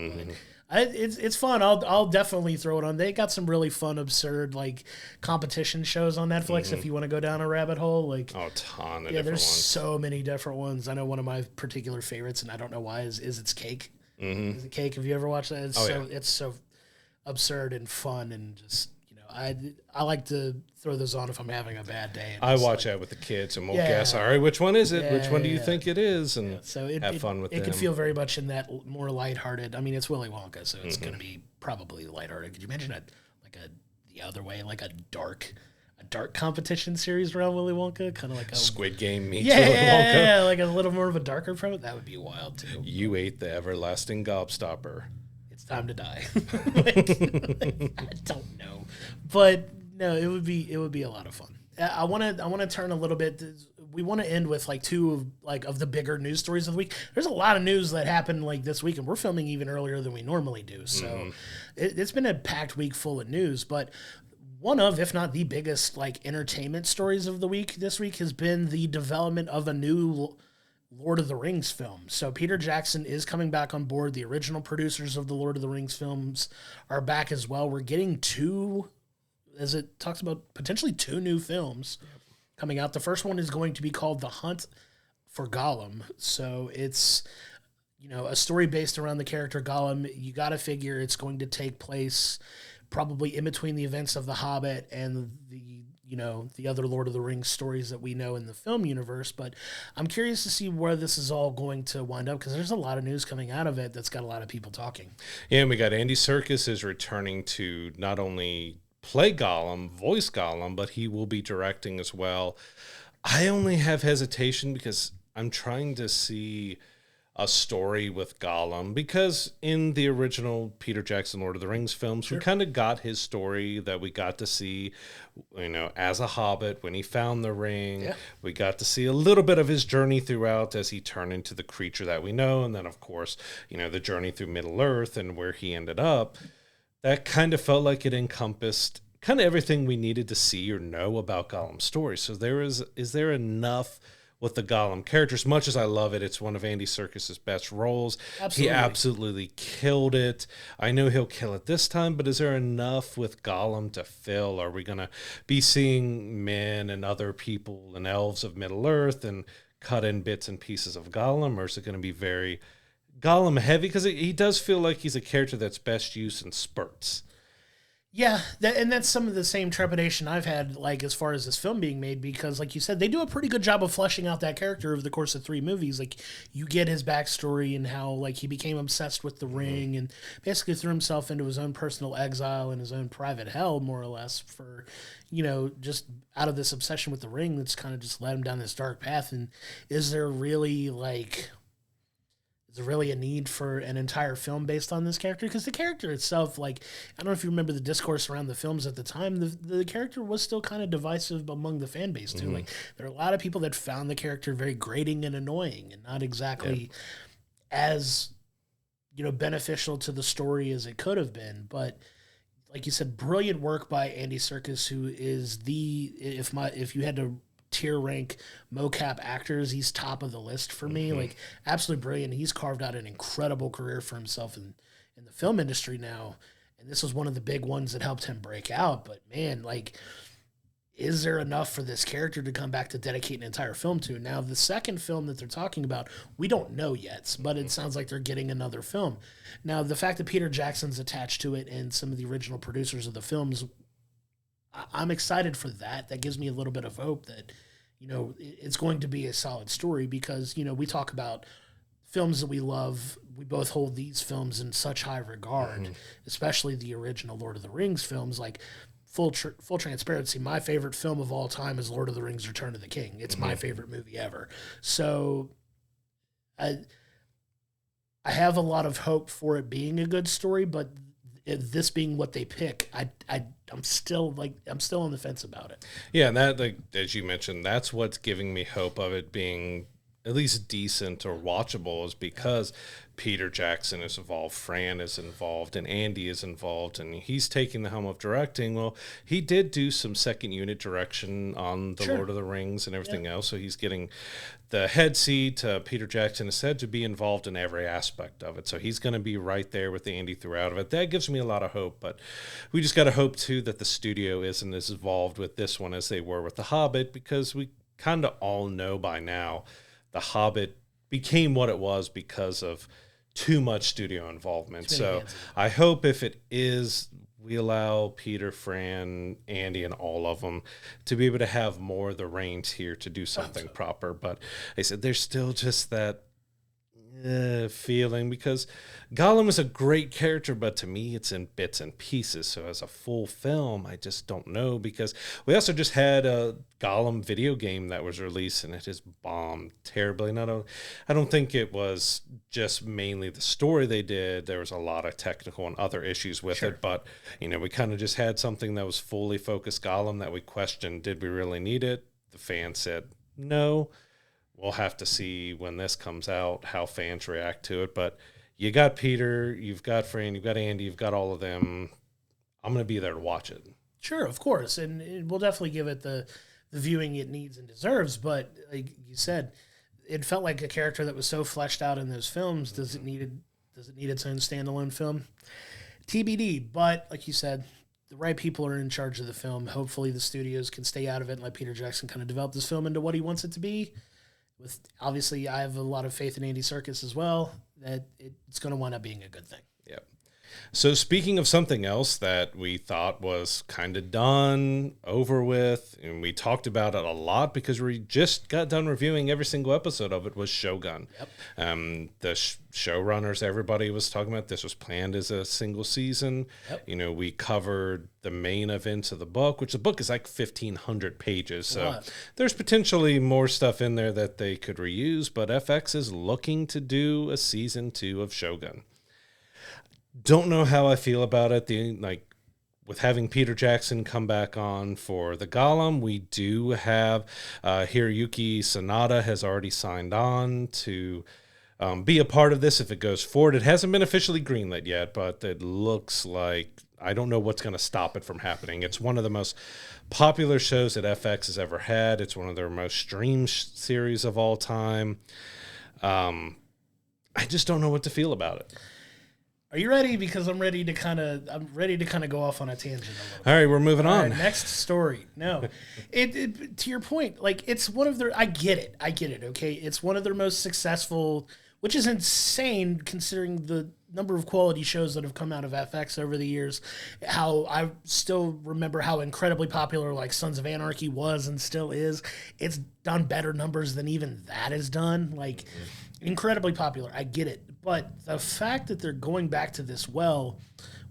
It's fun. I'll definitely throw it on. They got some really fun, absurd like competition shows on Netflix. If you want to go down a rabbit hole, like a ton of different there's ones. So many different ones. I know one of my particular favorites, and I don't know why, is It's Cake. Is It Cake? Have you ever watched that? It's so absurd and fun, and just I like to throw those on if I'm having a bad day. I watch that with the kids, and we'll guess, all right, which one is it? Which one do you think it is? And so have fun with it. It could feel very much in that more lighthearted. I mean, it's Willy Wonka, so it's going to be probably lighthearted. Could you imagine the other way, like a dark competition series around Willy Wonka, kind of like a Squid Game meets Willy Wonka? Yeah, like a little more of a darker from that would be wild too. You ate the everlasting gobstopper. It's time to die. I don't know, but no, it would be a lot of fun. I want to turn a little bit. We want to end with like two of the bigger news stories of the week. There's a lot of news that happened like this week, and we're filming even earlier than we normally do. So it's been a packed week full of news. But one of, if not the biggest, entertainment stories of the week this week has been the development of a new Lord of the Rings film. So Peter Jackson is coming back on board. The original producers of the Lord of the Rings films are back as well. We're getting two, as it talks about, potentially two new films coming out. The first one is going to be called The Hunt for Gollum. So it's, a story based around the character Gollum. You got to figure it's going to take place probably in between the events of The Hobbit and the other Lord of the Rings stories that we know in the film universe. But I'm curious to see where this is all going to wind up, because there's a lot of news coming out of it that's got a lot of people talking. Yeah, and we got Andy Serkis is returning to not only play Gollum, voice Gollum, but he will be directing as well. I only have hesitation because I'm trying to see a story with Gollum, because in the original Peter Jackson Lord of the Rings films, we kind of got his story that we got to see, as a hobbit when he found the ring. Yeah. We got to see a little bit of his journey throughout as he turned into the creature that we know. And then, of course, the journey through Middle-earth and where he ended up. That kind of felt like it encompassed kind of everything we needed to see or know about Gollum's story. So is there enough with the Gollum character? As much as I love it, it's one of Andy Serkis' best roles. Absolutely. He absolutely killed it. I know he'll kill it this time, but is there enough with Gollum to fill? Are we going to be seeing men and other people and elves of Middle-earth and cut in bits and pieces of Gollum, or is it going to be very Gollum heavy? Because he does feel like he's a character that's best used in spurts. Yeah, that's some of the same trepidation I've had, as far as this film being made, because, like you said, they do a pretty good job of fleshing out that character over the course of 3 movies. You get his backstory and how, he became obsessed with the ring and basically threw himself into his own personal exile and his own private hell, more or less, for, just out of this obsession with the ring that's kind of just led him down this dark path. And is there really, Is there really a need for an entire film based on this character? Because the character itself, I don't know if you remember the discourse around the films at the time, the character was still kind of divisive among the fan base, too. There are a lot of people that found the character very grating and annoying and not exactly as, beneficial to the story as it could have been. But like you said, brilliant work by Andy Serkis, who is if you had to tier rank mocap actors, he's top of the list for me. Absolutely brilliant. He's carved out an incredible career for himself in the film industry now, and this was one of the big ones that helped him break out. But man, is there enough for this character to come back to dedicate an entire film to? Now, the second film that they're talking about, we don't know yet, but it sounds like they're getting another film. Now, the fact that Peter Jackson's attached to it and some of the original producers of the films, I'm excited for that. That gives me a little bit of hope that, it's going to be a solid story, because, we talk about films that we love. We both hold these films in such high regard, especially the original Lord of the Rings films. Full transparency, my favorite film of all time is Lord of the Rings: Return of the King. It's my favorite movie ever. So I have a lot of hope for it being a good story, but this being what they pick, I'm still on the fence about it. Yeah, and that, as you mentioned, that's what's giving me hope of it being at least decent or watchable, is because Peter Jackson is involved, Fran is involved, and Andy is involved, and he's taking the helm of directing. Well, he did do some second unit direction on the Lord of the Rings and everything else, so he's getting the head seat. Peter Jackson is said to be involved in every aspect of it, so he's going to be right there with Andy throughout of it. That gives me a lot of hope, but we just got to hope, too, that the studio isn't as involved with this one as they were with The Hobbit, because we kind of all know by now The Hobbit became what it was because of too much studio involvement. So I hope if it is we allow Peter, Fran, Andy, and all of them to be able to have more of the reins here to do something proper. But I said there's still just that feeling, because Gollum is a great character, but to me it's in bits and pieces. So as a full film, I just don't know, because we also just had a Gollum video game that was released and it has bombed terribly. And I don't think it was just mainly the story they did. There was a lot of technical and other issues with it, but we kind of just had something that was fully focused Gollum that we questioned, did we really need it? The fans said no. We'll have to see when this comes out how fans react to it. But you got Peter, you've got Fran, you've got Andy, you've got all of them. I'm going to be there to watch it. Sure, of course. And we'll definitely give it the viewing it needs and deserves. But like you said, it felt like a character that was so fleshed out in those films. Does it need its own standalone film? TBD. But like you said, the right people are in charge of the film. Hopefully the studios can stay out of it and let Peter Jackson kind of develop this film into what he wants it to be. Obviously, I have a lot of faith in Andy Serkis as well, that it's going to wind up being a good thing. Yep. So speaking of something else that we thought was kind of done, over with, and we talked about it a lot because we just got done reviewing every single episode of it, was Shogun. Yep. The showrunners, everybody was talking about this was planned as a single season. Yep. We covered the main events of the book, which the book is like 1,500 pages. So there's potentially more stuff in there that they could reuse, but FX is looking to do a season 2 of Shogun. Don't know how I feel about it. With having Peter Jackson come back on for the Gollum, we do have Hiroyuki Sanada has already signed on to be a part of this if it goes forward. It hasn't been officially greenlit yet, but it looks like I don't know what's going to stop it from happening. It's one of the most popular shows that FX has ever had. It's one of their most streamed series of all time. I just don't know what to feel about it. Are you ready? Because I'm ready to kind of go off on a tangent a little bit. All right, we're moving on. Right, next story. No, it to your point, like it's one of their. I get it. Okay, it's one of their most successful, which is insane considering the number of quality shows that have come out of FX over the years. How I still remember how incredibly popular like Sons of Anarchy was and still is. It's done better numbers than even that has done. Like incredibly popular. I get it. But the fact that they're going back to this well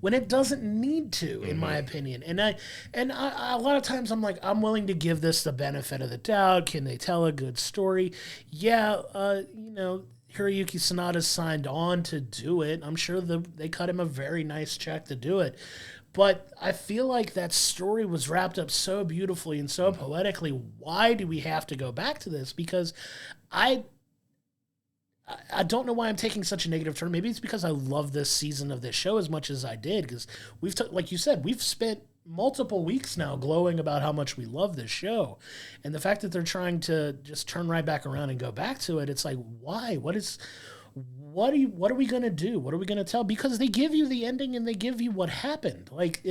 when it doesn't need to, in my opinion, and I a lot of times I'm like, I'm willing to give this the benefit of the doubt. Can they tell a good story? Yeah, Hiroyuki Sanada signed on to do it. I'm sure they cut him a very nice check to do it. But I feel like that story was wrapped up so beautifully and so poetically. Why do we have to go back to this? Because I don't know why I'm taking such a negative turn. Maybe it's because I love this season of this show as much as I did. Because like you said, we've spent multiple weeks now glowing about how much we love this show. And the fact that they're trying to just turn right back around and go back to it, it's like, why? What are we going to do? What are we going to tell? Because they give you the ending and they give you what happened. Like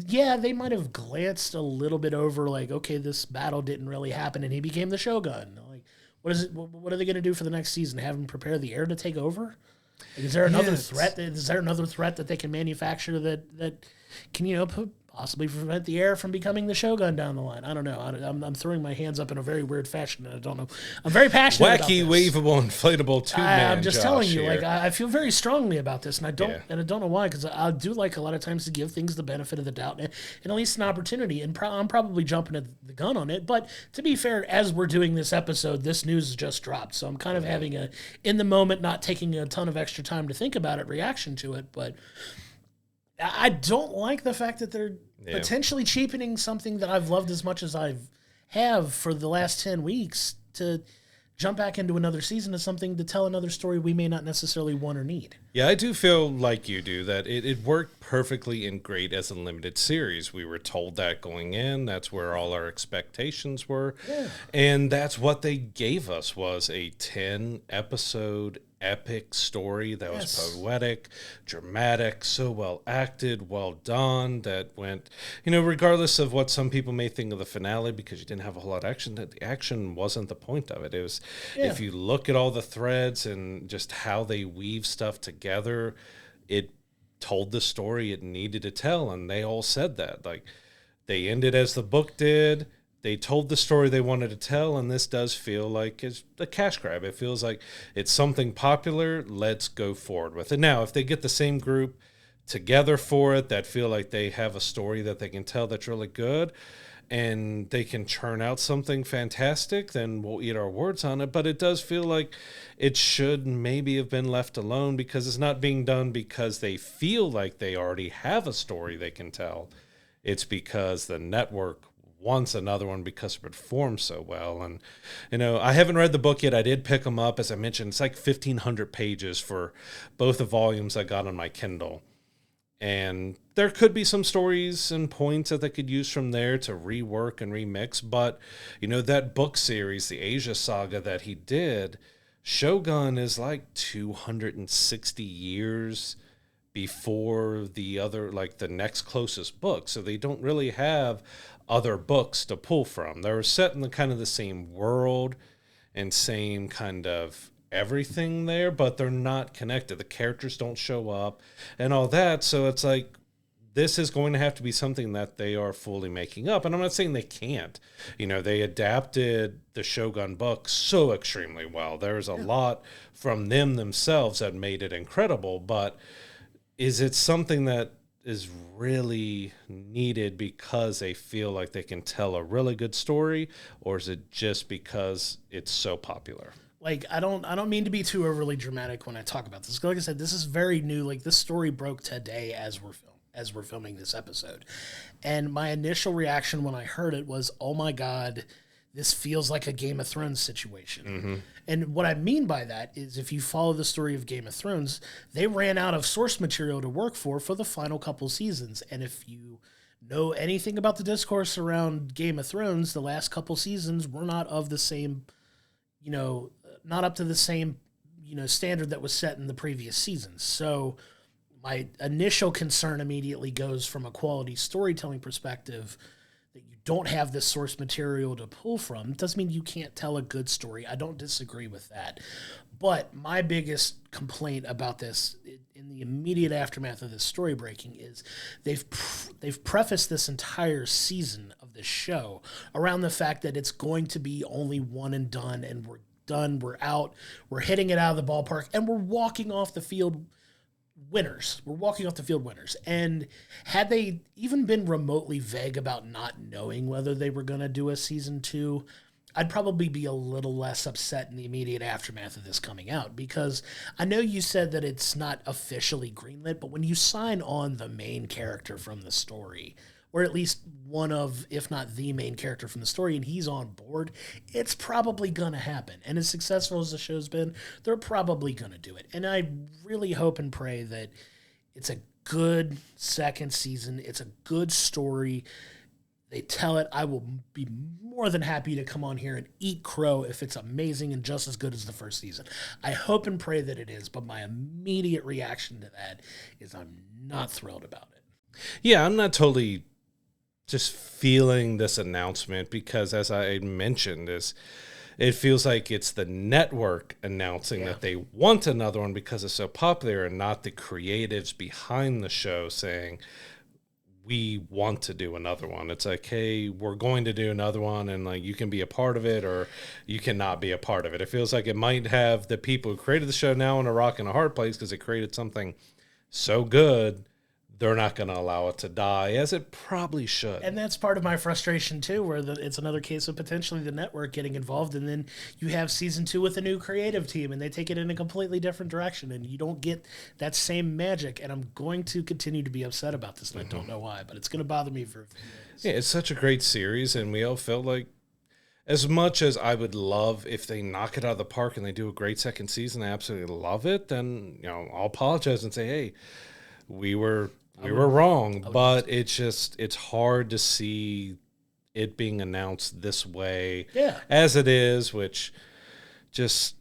yeah, they might have glanced a little bit over like, okay, this battle didn't really happen and he became the Shogun. Like, what are they going to do for the next season? Have him prepare the heir to take over? Like, is there another threat? Is there another threat that they can manufacture that can possibly prevent the heir from becoming the Shogun down the line? I don't know. I'm throwing my hands up in a very weird fashion, and I don't know. I'm very passionate about this. Wacky, waveable, inflatable two-man I'm just Josh telling you, here. like I feel very strongly about this, and I don't know why, because I do like a lot of times to give things the benefit of the doubt and at least an opportunity. And I'm probably jumping at the gun on it, but to be fair, as we're doing this episode, this news has just dropped, so I'm kind of having a in the moment, not taking a ton of extra time to think about it, reaction to it, but I don't like the fact that they're potentially cheapening something that I've loved as much as I have for the last 10 weeks to jump back into another season of something to tell another story we may not necessarily want or need. Yeah, I do feel like you do, that it worked perfectly and great as a limited series. We were told that going in. That's where all our expectations were. Yeah. And that's what they gave us, was a 10-episode epic story that was poetic, dramatic, so well acted, well done, that went, regardless of what some people may think of the finale, because you didn't have a whole lot of action, that the action wasn't the point of it. It was, if you look at all the threads and just how they weave stuff together, it told the story it needed to tell, and they all said that. Like, they ended as the book did. They told the story they wanted to tell, and this does feel like it's a cash grab. It feels like it's something popular. Let's go forward with it. Now, if they get the same group together for it that feel like they have a story that they can tell that's really good, and they can churn out something fantastic, then we'll eat our words on it. But it does feel like it should maybe have been left alone, because it's not being done because they feel like they already have a story they can tell. It's because the network wants another one because it performs so well. And, you know, I haven't read the book yet. I did pick them up. As I mentioned, it's like 1,500 pages for both the volumes I got on my Kindle. And there could be some stories and points that they could use from there to rework and remix. But, you know, that book series, the Asia saga that he did, Shogun is like 260 years before the other, like the next closest book. So they don't really have other books to pull from. They're set in the kind of the same world and same kind of everything there, but they're not connected. The characters don't show up and all that. So it's like, this is going to have to be something that they are fully making up. And I'm not saying they can't. You know, they adapted the Shogun book so extremely well. There's a lot from them themselves that made it incredible, but is it something that is really needed because they feel like they can tell a really good story, or is it just because it's so popular? Like, I don't mean to be too overly dramatic when I talk about this. Like I said, this is very new. Like, this story broke today as we're filming this episode. And my initial reaction when I heard it was, oh my God, this feels like a Game of Thrones situation. Mm-hmm. And what I mean by that is, if you follow the story of Game of Thrones, they ran out of source material to work for the final couple seasons. And if you know anything about the discourse around Game of Thrones, the last couple seasons were not of the same, you know, not up to the same, you know, standard that was set in the previous seasons. So my initial concern immediately goes from a quality storytelling perspective, that you don't have this source material to pull from. It doesn't mean you can't tell a good story. I don't disagree with that. But my biggest complaint about this in the immediate aftermath of this story breaking is they've prefaced this entire season of this show around the fact that it's going to be only one and done, and we're done, we're out, we're hitting it out of the ballpark, and we're walking off the field winners. We're walking off the field winners. And had they even been remotely vague about not knowing whether they were going to do a season 2, I'd probably be a little less upset in the immediate aftermath of this coming out, because I know you said that it's not officially greenlit, but when you sign on the main character from the story, or at least one of, if not the main character from the story, and he's on board, it's probably going to happen. And as successful as the show's been, they're probably going to do it. And I really hope and pray that it's a good second season. It's a good story. They tell it. I will be more than happy to come on here and eat crow if it's amazing and just as good as the first season. I hope and pray that it is, but my immediate reaction to that is I'm not thrilled about it. Yeah, I'm not totally just feeling this announcement, because as I mentioned, it feels like it's the network announcing that they want another one because it's so popular, and not the creatives behind the show saying, we want to do another one. It's like, hey, we're going to do another one, and like, you can be a part of it or you cannot be a part of it. It feels like it might have the people who created the show now in a rock and a hard place, because it created something so good, they're not going to allow it to die, as it probably should. And that's part of my frustration, too, where it's another case of potentially the network getting involved, and then you have season 2 with a new creative team, and they take it in a completely different direction, and you don't get that same magic. And I'm going to continue to be upset about this, and I don't know why, but it's going to bother me for a few days. Yeah, it's such a great series, and we all felt like, as much as I would love if they knock it out of the park and they do a great second season, I absolutely love it, then, you know, I'll apologize and say, hey, we were wrong, but it's hard to see it being announced this way as it is, which just,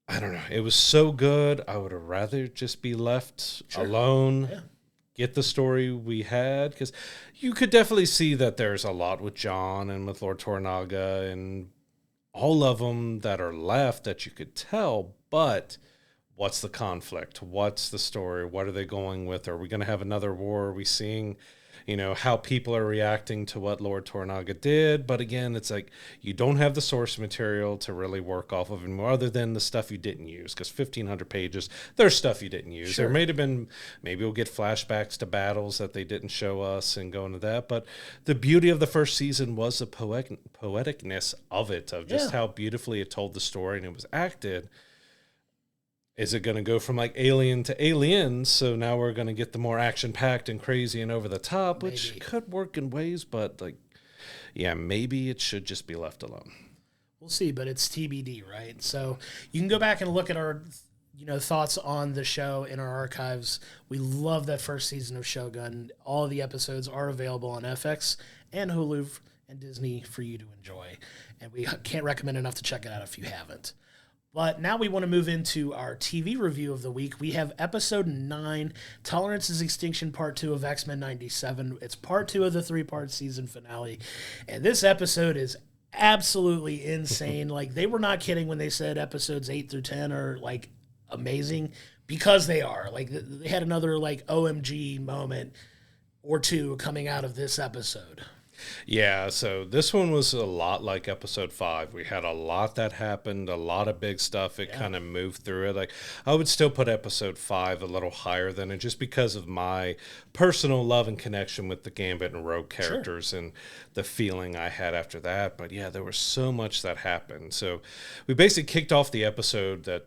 I don't know. It was so good. I would have rather just be left alone, get the story we had, because you could definitely see that there's a lot with John and with Lord Toranaga and all of them that are left that you could tell, but what's the conflict? What's the story? What are they going with? Are we going to have another war? Are we seeing, how people are reacting to what Lord Toranaga did? But again, it's like you don't have the source material to really work off of anymore, other than the stuff you didn't use. Because 1,500 pages, there's stuff you didn't use. Sure. There may have been, maybe we'll get flashbacks to battles that they didn't show us and go into that. But the beauty of the first season was the poeticness of it, of just how beautifully it told the story and it was acted. Is it going to go from like Alien to Aliens? So now we're going to get the more action-packed and crazy and over the top, which could work in ways, but maybe it should just be left alone. We'll see, but it's TBD, right? So you can go back and look at our, thoughts on the show in our archives. We love that first season of Shogun. All of the episodes are available on FX and Hulu and Disney for you to enjoy, and we can't recommend enough to check it out if you haven't. But now we want to move into our TV review of the week. We have episode 9, Tolerance is Extinction, part 2 of X-Men 97. It's part 2 of the 3-part season finale. And this episode is absolutely insane. Like, they were not kidding when they said episodes 8 through 10 are, like, amazing, because they are. Like, they had another, like, OMG moment or two coming out of this episode. Yeah, so this one was a lot like episode 5. We had a lot that happened, a lot of big stuff. It kind of moved through it. Like, I would still put episode 5 a little higher than it, just because of my personal love and connection with the Gambit and Rogue characters and the feeling I had after that. But yeah, there was so much that happened. So we basically kicked off the episode that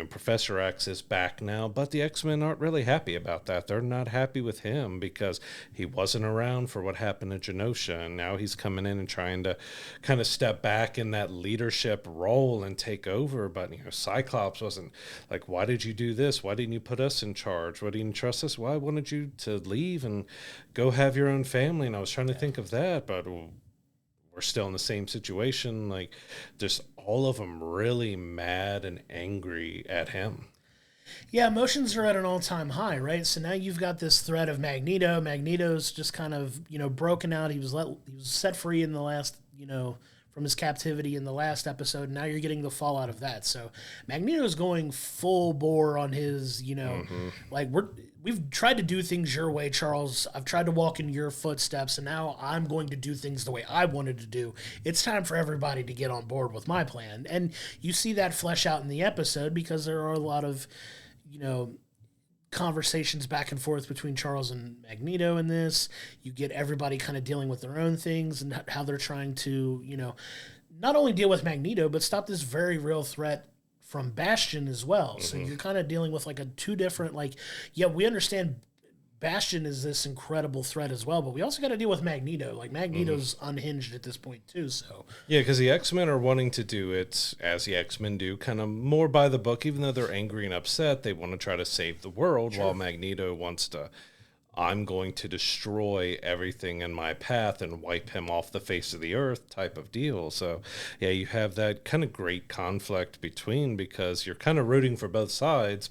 Professor X is back now, but the X-Men aren't really happy about that. They're not happy with him because he wasn't around for what happened in Genosha, and now he's coming in and trying to kind of step back in that leadership role and take over. But, Cyclops wasn't like, why did you do this? Why didn't you put us in charge? Why didn't you trust us? Why wanted you to leave and go have your own family? And I was trying to think of that, but we're still in the same situation. Like, just all of them really mad and angry at him. Yeah, emotions are at an all-time high, right? So now you've got this threat of Magneto. Magneto's just kind of, broken out. He was set free in the last, from his captivity in the last episode. Now you're getting the fallout of that. So Magneto's going full bore on his, like, we've tried to do things your way, Charles. I've tried to walk in your footsteps, and now I'm going to do things the way I wanted to do. It's time for everybody to get on board with my plan. And you see that flesh out in the episode because there are a lot of, conversations back and forth between Charles and Magneto in this. You get everybody kind of dealing with their own things and how they're trying to, not only deal with Magneto, but stop this very real threat from Bastion as well. So you're kind of dealing with like two different, we understand Bastion is this incredible threat as well, but we also got to deal with Magneto. Like, Magneto's unhinged at this point too. So yeah, because the X-Men are wanting to do it as the X-Men do, kind of more by the book. Even though they're angry and upset, they want to try to save the world, while Magneto wants to, I'm going to destroy everything in my path and wipe him off the face of the earth type of deal. So yeah, you have that kind of great conflict between, because you're kind of rooting for both sides,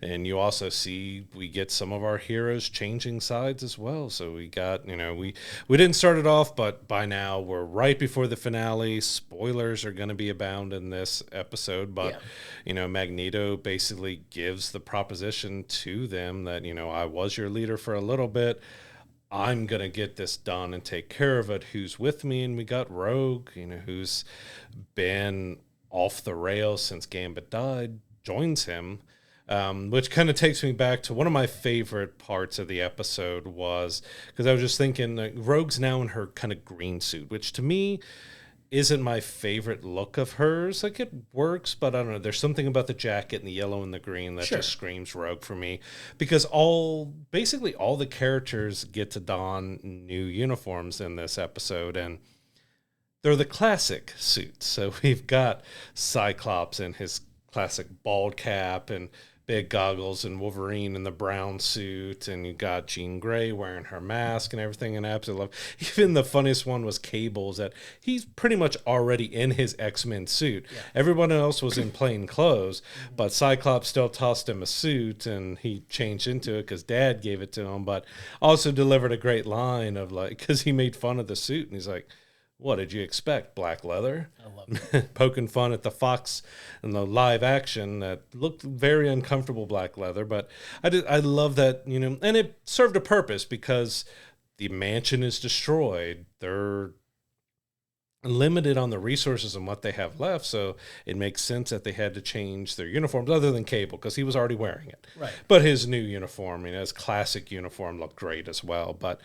and you also see we get some of our heroes changing sides as well. So we got, we didn't start it off, but by now we're right before the finale. Spoilers are going to be abound in this episode, but, Magneto basically gives the proposition to them that, I was your leader for a little bit. I'm going to get this done and take care of it. Who's with me? And we got Rogue, who's been off the rails since Gambit died, joins him. Which kind of takes me back to one of my favorite parts of the episode was, because I was just thinking, Rogue's now in her kind of green suit, which to me isn't my favorite look of hers. Like, it works, but I don't know. There's something about the jacket and the yellow and the green that just screams Rogue for me, because basically all the characters get to don new uniforms in this episode, and they're the classic suits. So we've got Cyclops in his classic bald cap and big goggles, and Wolverine in the brown suit, and you got Jean Grey wearing her mask and everything, and I absolutely love. Even the funniest one was Cable's, that he's pretty much already in his X-Men suit. Yeah. Everyone else was in plain clothes, but Cyclops still tossed him a suit, and he changed into it because Dad gave it to him, but also delivered a great line of, like, because he made fun of the suit, and he's like, What did you expect? Black leather? I love it. Poking fun at the Fox and the live action that looked very uncomfortable black leather. But I love that, and it served a purpose because the mansion is destroyed. They're limited on the resources and what they have left, so it makes sense that they had to change their uniforms other than Cable because he was already wearing it. Right. But his new uniform, his classic uniform looked great as well. But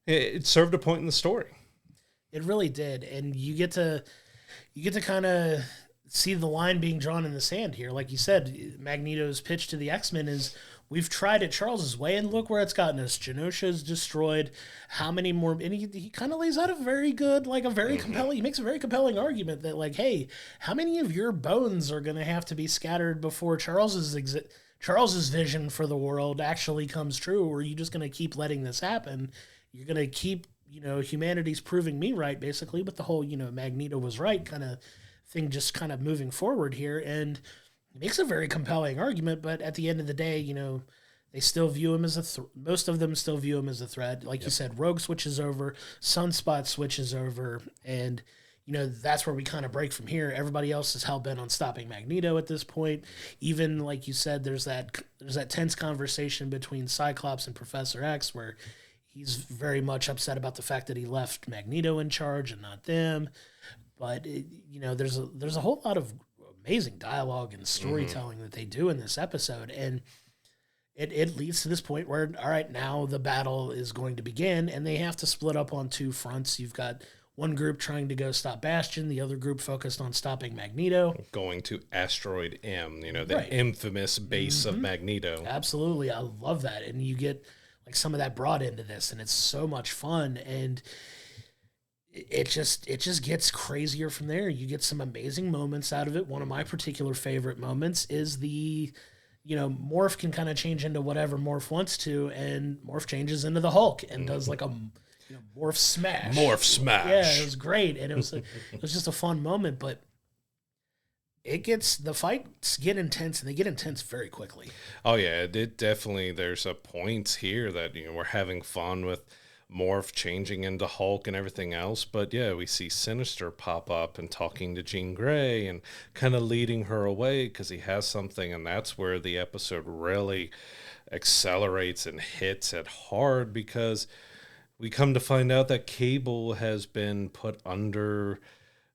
it served a point in the story. It really did, and you get to kind of see the line being drawn in the sand here. Like you said, Magneto's pitch to the X-Men is, we've tried it Charles's way, and look where it's gotten us. Genosha's destroyed. How many more? And he kind of lays out a very good, like a very compelling. He makes a very compelling argument that, like, hey, how many of your bones are going to have to be scattered before Charles's vision for the world actually comes true? Or are you just going to keep letting this happen? You're going to keep, humanity's proving me right, basically, but the whole, Magneto was right kind of thing just kind of moving forward here. And he makes a very compelling argument, but at the end of the day, they still view him as most of them still view him as a threat. Like you said, Rogue switches over, Sunspot switches over, and, that's where we kind of break from here. Everybody else is hell-bent on stopping Magneto at this point. Even, like you said, there's that tense conversation between Cyclops and Professor X where he's very much upset about the fact that he left Magneto in charge and not them. But, there's a whole lot of amazing dialogue and storytelling that they do in this episode. And it leads to this point where, all right, now the battle is going to begin, and they have to split up on two fronts. You've got one group trying to go stop Bastion, the other group focused on stopping Magneto. Going to Asteroid M, the Right. infamous base of Magneto. Absolutely. I love that. And you get like some of that brought into this, and it's so much fun. And it just gets crazier from there. You get some amazing moments out of it. One of my particular favorite moments is the, Morph can kind of change into whatever Morph wants to, and Morph changes into the Hulk and does like a Morph smash. Morph smash. Yeah, it was great, and it was just a fun moment. But the fights get intense, and they get intense very quickly. Oh yeah, it definitely. There's a point here that we're having fun with Morph changing into Hulk and everything else, but yeah, we see Sinister pop up and talking to Jean Grey and kind of leading her away because he has something, and that's where the episode really accelerates and hits it hard because we come to find out that Cable has been put under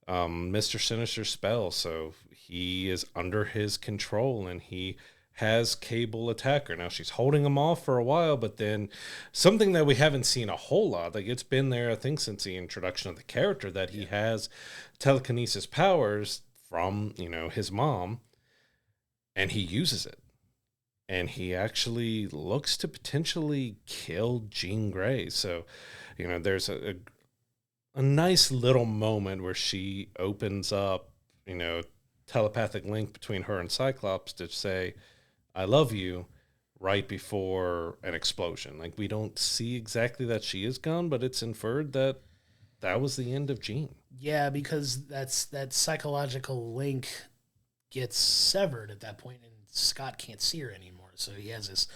Mr. Sinister's spell, so he is under his control, and he has Cable attack her. Now, she's holding him off for a while, but then something that we haven't seen a whole lot, like it's been there, I think, since the introduction of the character, that he has telekinesis powers from, his mom, and he uses it. And he actually looks to potentially kill Jean Grey. So, there's a nice little moment where she opens up, telepathic link between her and Cyclops to say, I love you, right before an explosion. Like, we don't see exactly that she is gone, but it's inferred that was the end of Jean. Yeah, because that psychological link gets severed at that point, and Scott can't see her anymore. So he has this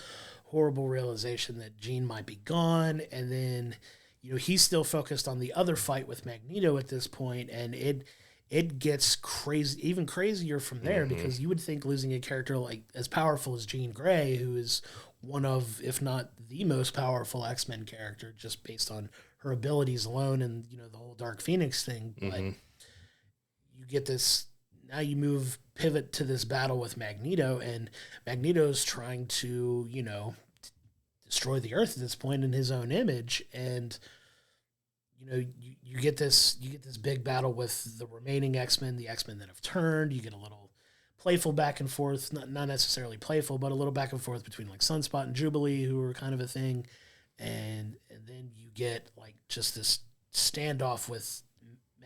horrible realization that Jean might be gone, and then, he's still focused on the other fight with Magneto at this point, and it gets crazy, even crazier from there, because you would think losing a character like as powerful as Jean Grey, who is one of, if not the most powerful X-Men character, just based on her abilities alone and, the whole Dark Phoenix thing. But you get this, now you pivot to this battle with Magneto, and Magneto's trying to, destroy the Earth at this point in his own image, and you get this big battle with the remaining X-Men, the X-Men that have turned. You get a little playful back and forth, not necessarily playful, but a little back and forth between like Sunspot and Jubilee, who are kind of a thing, and then you get like just this standoff with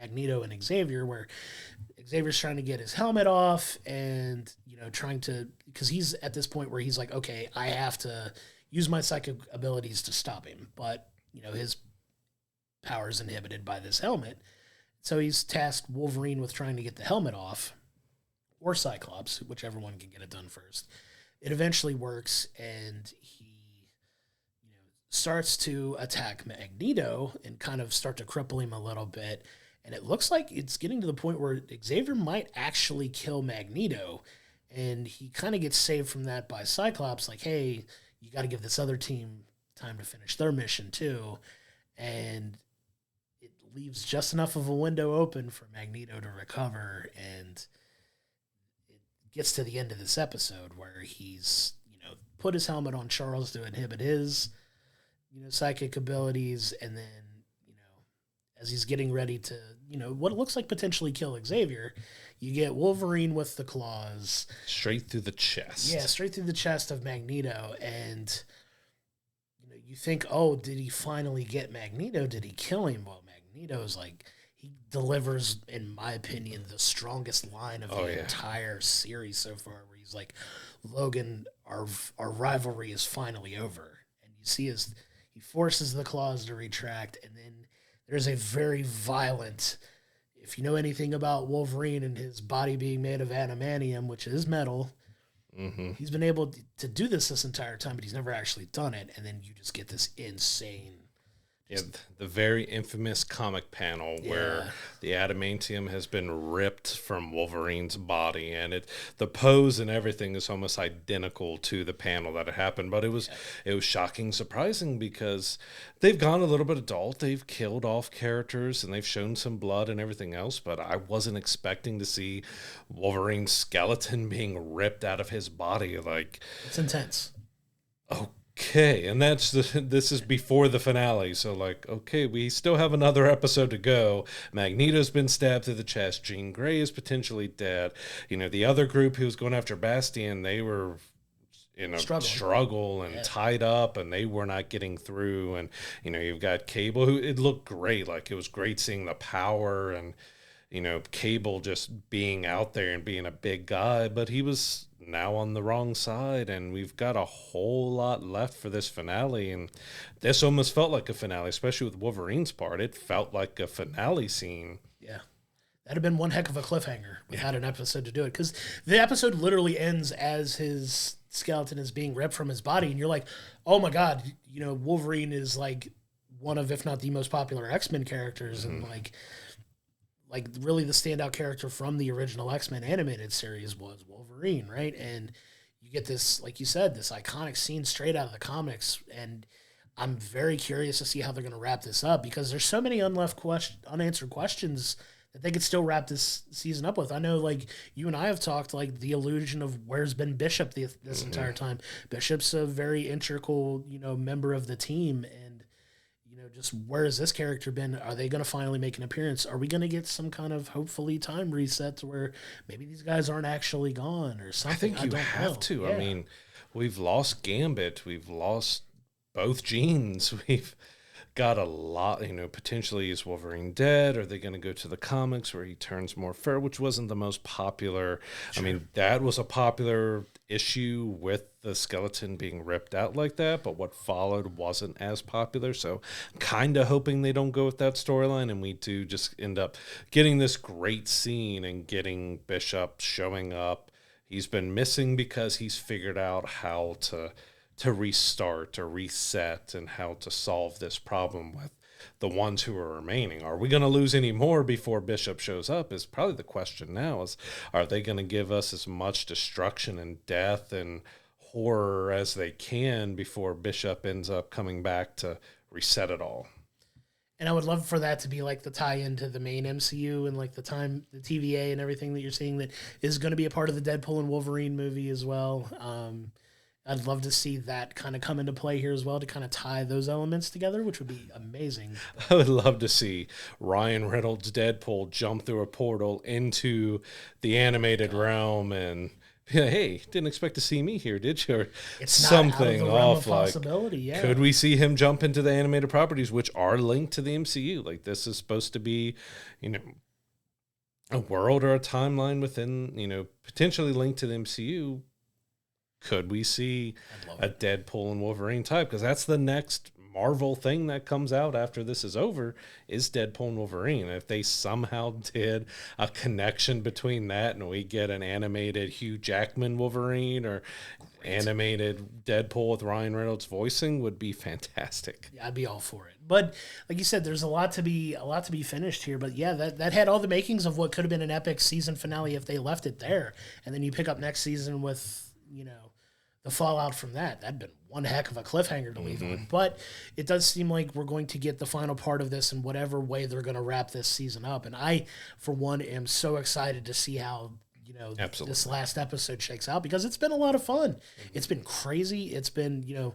Magneto and Xavier, where Xavier's trying to get his helmet off, and because he's at this point where he's like, okay, I have to use my psychic abilities to stop him, but his power is inhibited by this helmet. So he's tasked Wolverine with trying to get the helmet off, or Cyclops, whichever one can get it done first. It eventually works, and he, starts to attack Magneto and kind of start to cripple him a little bit. And it looks like it's getting to the point where Xavier might actually kill Magneto. And he kind of gets saved from that by Cyclops, like, hey, you got to give this other team time to finish their mission too. And it leaves just enough of a window open for Magneto to recover. And it gets to the end of this episode where he's, put his helmet on Charles to inhibit his, psychic abilities. And then, as he's getting ready to, what looks like potentially kill Xavier, you get Wolverine with the claws. Straight through the chest. Yeah, straight through the chest of Magneto. And, you think, oh, did he finally get Magneto? Did he kill him? Well, Magneto's like, he delivers, in my opinion, the strongest line of the entire series so far, where he's like, Logan, our rivalry is finally over. And you see he forces the claws to retract, and then there's a very violent, if you know anything about Wolverine and his body being made of adamantium, which is metal, he's been able to do this entire time, but he's never actually done it. And then you just get this insane. Yeah, the very infamous comic panel where the adamantium has been ripped from Wolverine's body, and the pose and everything is almost identical to the panel that had happened. But it was shocking, surprising, because they've gone a little bit adult. They've killed off characters and they've shown some blood and everything else. But I wasn't expecting to see Wolverine's skeleton being ripped out of his body. Like, it's intense. Okay, and this is before the finale, so okay, we still have another episode to go. Magneto's been stabbed through the chest. Jean Grey is potentially dead. The other group who was going after Bastian, they were in a struggle and tied up, and they were not getting through. And you've got Cable, who it looked great. Like, it was great seeing the power and Cable just being out there and being a big guy, but he was now on the wrong side, and we've got a whole lot left for this finale. And this almost felt like a finale, especially with Wolverine's part. It felt like a finale scene. Yeah, that'd have been one heck of a cliffhanger without an episode to do it, because the episode literally ends as his skeleton is being ripped from his body, and you're like, oh my god, Wolverine is like one of, if not the most popular X-Men characters, and like really the standout character from the original X-Men animated series was Wolverine, right? And you get this, like you said, this iconic scene straight out of the comics, and I'm very curious to see how they're going to wrap this up, because there's so many unanswered questions that they could still wrap this season up with. I know, like, you and I have talked, like, the illusion of where's been Bishop this entire time. Bishop's a very integral, member of the team, and just where has this character been? Are they going to finally make an appearance? Are we going to get some kind of, hopefully, time reset to where maybe these guys aren't actually gone or something? I think you have to. Yeah. I mean, we've lost Gambit. We've lost both Jeans. We've got a lot, potentially is Wolverine dead? Are they going to go to the comics where he turns more fair, which wasn't the most popular? Sure. I mean, that was a popular issue with the skeleton being ripped out like that, but what followed wasn't as popular. So kind of hoping they don't go with that storyline, and we do just end up getting this great scene and getting Bishop showing up. He's been missing because he's figured out how to restart or reset and how to solve this problem with the ones who are remaining. Are we going to lose any more before Bishop shows up is probably the question now. Are they going to give us as much destruction and death and horror as they can before Bishop ends up coming back to reset it all? And I would love for that to be like the tie-in to the main MCU and like the TVA and everything that you're seeing that is going to be a part of the Deadpool and Wolverine movie as well. I'd love to see that kind of come into play here as well, to kind of tie those elements together, which would be amazing. I would love to see Ryan Reynolds' Deadpool jump through a portal into the animated realm and hey, didn't expect to see me here, did you? Or it's something off. Like, could we see him jump into the animated properties, which are linked to the MCU? Like, this is supposed to be, a world or a timeline within, potentially linked to the MCU. Could we see a Deadpool and Wolverine type? Because that's the next Marvel thing that comes out after this is over is Deadpool and Wolverine. If they somehow did a connection between that and we get an animated Hugh Jackman Wolverine or animated Deadpool with Ryan Reynolds voicing, would be fantastic. Yeah, I'd be all for it. But like you said, there's a lot to be finished here. But yeah, that had all the makings of what could have been an epic season finale if they left it there. And then you pick up next season with, the fallout from that. That'd been one heck of a cliffhanger to leave on. But it does seem like we're going to get the final part of this in whatever way they're going to wrap this season up. And I, for one, am so excited to see how this last episode shakes out, because it's been a lot of fun. It's been crazy. It's been,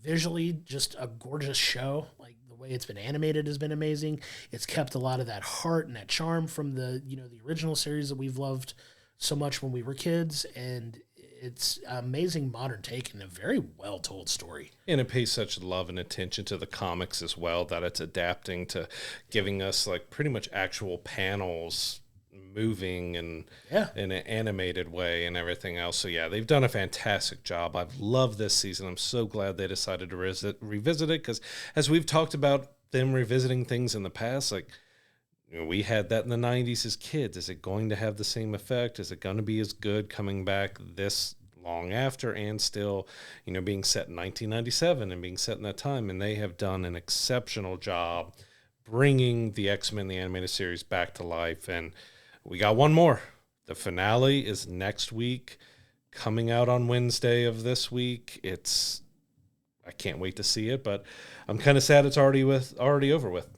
visually just a gorgeous show. Like the way it's been animated has been amazing. It's kept a lot of that heart and that charm from the original series that we've loved so much when we were kids. And it's an amazing modern take and a very well told story. And it pays such love and attention to the comics as well, that it's adapting to giving us like pretty much actual panels moving and in an animated way and everything else. So yeah, they've done a fantastic job. I've loved this season. I'm so glad they decided to revisit it, because as we've talked about them revisiting things in the past, like we had that in the 90s as kids. Is it going to have the same effect? Is it going to be as good coming back this long after and still, being set in 1997 and being set in that time? And they have done an exceptional job bringing the X-Men, the animated series, back to life. And we got one more. The finale is next week, coming out on Wednesday of this week. I can't wait to see it, but I'm kind of sad it's already over with.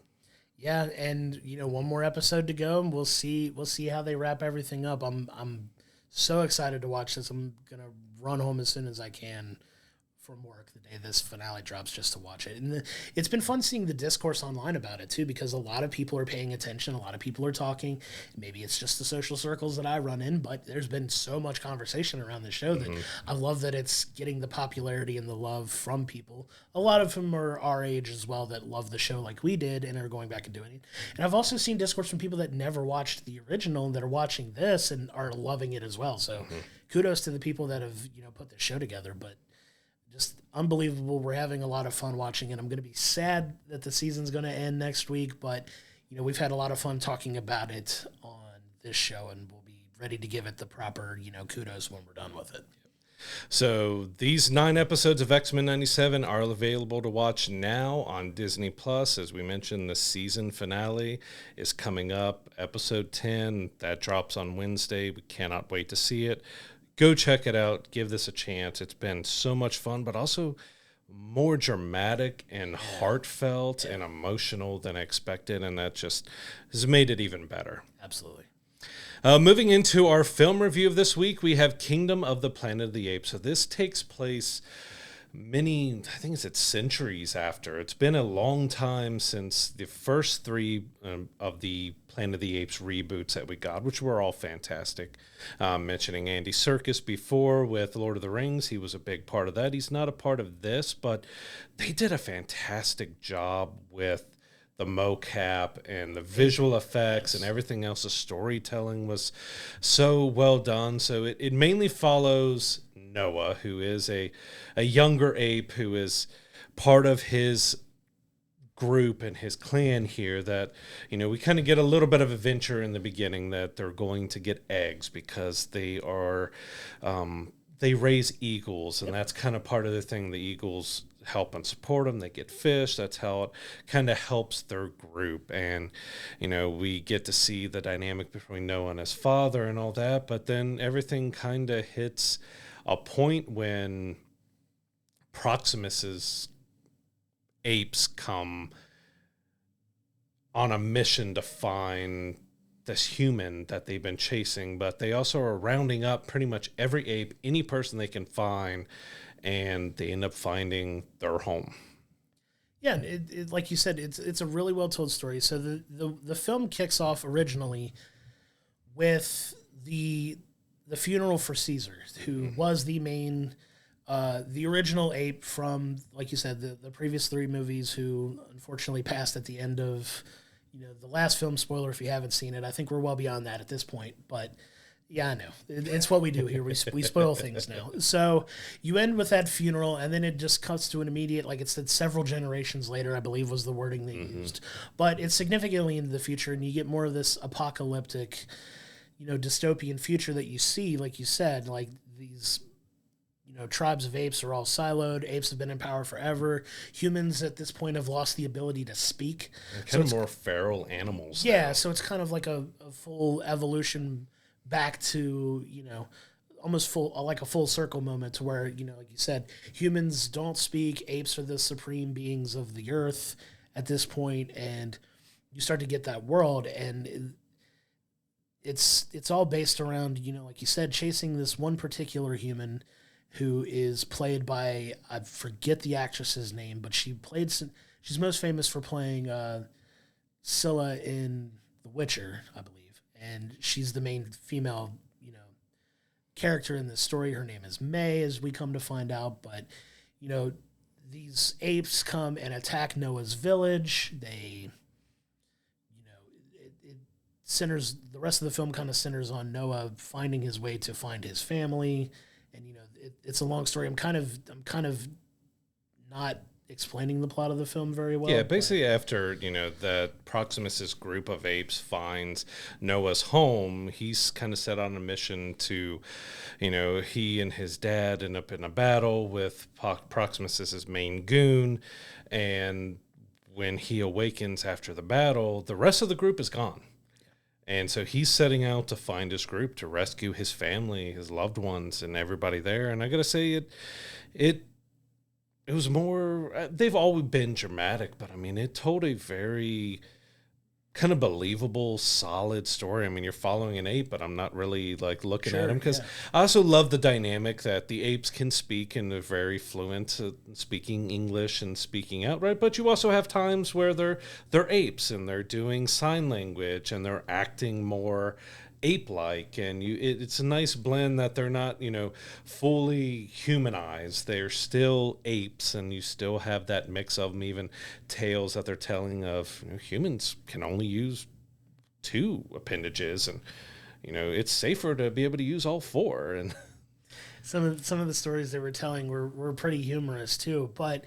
Yeah, and one more episode to go, and we'll see how they wrap everything up. I'm so excited to watch this. I'm gonna run home as soon as I can from work the day this finale drops just to watch it. And it's been fun seeing the discourse online about it too, because a lot of people are paying attention, a lot of people are talking. Maybe it's just the social circles that I run in, but there's been so much conversation around the show that I love that it's getting the popularity and the love from people. A lot of them are our age as well, that love the show like we did and are going back and doing it. And I've also seen discourse from people that never watched the original that are watching this and are loving it as well. So kudos to the people that have put this show together. But just unbelievable. We're having a lot of fun watching it. I'm going to be sad that the season's going to end next week, but we've had a lot of fun talking about it on this show, and we'll be ready to give it the proper kudos when we're done with it. So these 9 episodes of X-Men 97 are available to watch now on Disney Plus. As we mentioned, the season finale is coming up, episode 10. That drops on Wednesday. We cannot wait to see it. Go check it out. Give this a chance. It's been so much fun, but also more dramatic and heartfelt and emotional than expected, and that just has made it even better. Absolutely. Moving into our film review of this week, we have Kingdom of the Planet of the Apes. So this takes place centuries after. It's been a long time since the first 3 of the Planet of the Apes reboots that we got, which were all fantastic. Mentioning Andy Serkis before with Lord of the Rings, he was a big part of that. He's not a part of this, but they did a fantastic job with the mocap and the visual effects and everything else. The storytelling was so well done. So it mainly follows Noah, who is a younger ape who is part of his group and his clan here, that we kind of get a little bit of adventure in the beginning, that they're going to get eggs because they are they raise eagles, and that's kind of part of the thing. The eagles help and support them. They get fish. That's how it kind of helps their group. And we get to see the dynamic between Noah and his father and all that, but then everything kind of hits a point when Proximus's apes come on a mission to find this human that they've been chasing, but they also are rounding up pretty much every ape, any person they can find, and they end up finding their home. Yeah, it like you said, it's a really well told story. So the film kicks off originally with the funeral for Caesar, who was the main, the original ape from, like you said, the previous 3 movies, who unfortunately passed at the end of, the last film. Spoiler if you haven't seen it. I think we're well beyond that at this point. But Yeah, I know. It's what we do here. We spoil things now. So you end with that funeral, and then it just cuts to an immediate, like it said, several generations later, I believe was the wording they used. But it's significantly into the future, and you get more of this apocalyptic, dystopian future that you see, like you said, like these, tribes of apes are all siloed. Apes have been in power forever. Humans at this point have lost the ability to speak. Kind of more feral animals. Yeah, now. so it's kind of like a full evolution back to, almost like a full circle moment to where, like you said, humans don't speak, apes are the supreme beings of the earth at this point, and you start to get that world, and it's all based around, like you said, chasing this one particular human who is played by, I forget the actress's name, but she's most famous for playing Scylla in The Witcher, I believe. And she's the main female, character in this story. Her name is May, as we come to find out. But, these apes come and attack Noah's village. They, it centers, the rest of the film kind of centers on Noah finding his way to find his family. And, it's a long story. I'm kind of not explaining the plot of the film very well. Yeah, basically after, that Proximus's group of apes finds Noah's home, he's kind of set on a mission to, he and his dad end up in a battle with Proximus's main goon, and when he awakens after the battle, the rest of the group is gone. And so he's setting out to find his group, to rescue his family, his loved ones, and everybody there. And I got to say, it was more, they've always been dramatic, but I mean, it told a very kind of believable, solid story. I mean, you're following an ape, but I'm not really like looking at him, because I also love the dynamic that the apes can speak and they're very fluent speaking English and speaking outright, but you also have times where they're apes and they're doing sign language and they're acting more ape-like, and it's a nice blend that they're not, fully humanized. They're still apes, and you still have that mix of them, even tales that they're telling of humans can only use 2 appendages, and it's safer to be able to use all 4. And some of the stories they were telling were pretty humorous too, but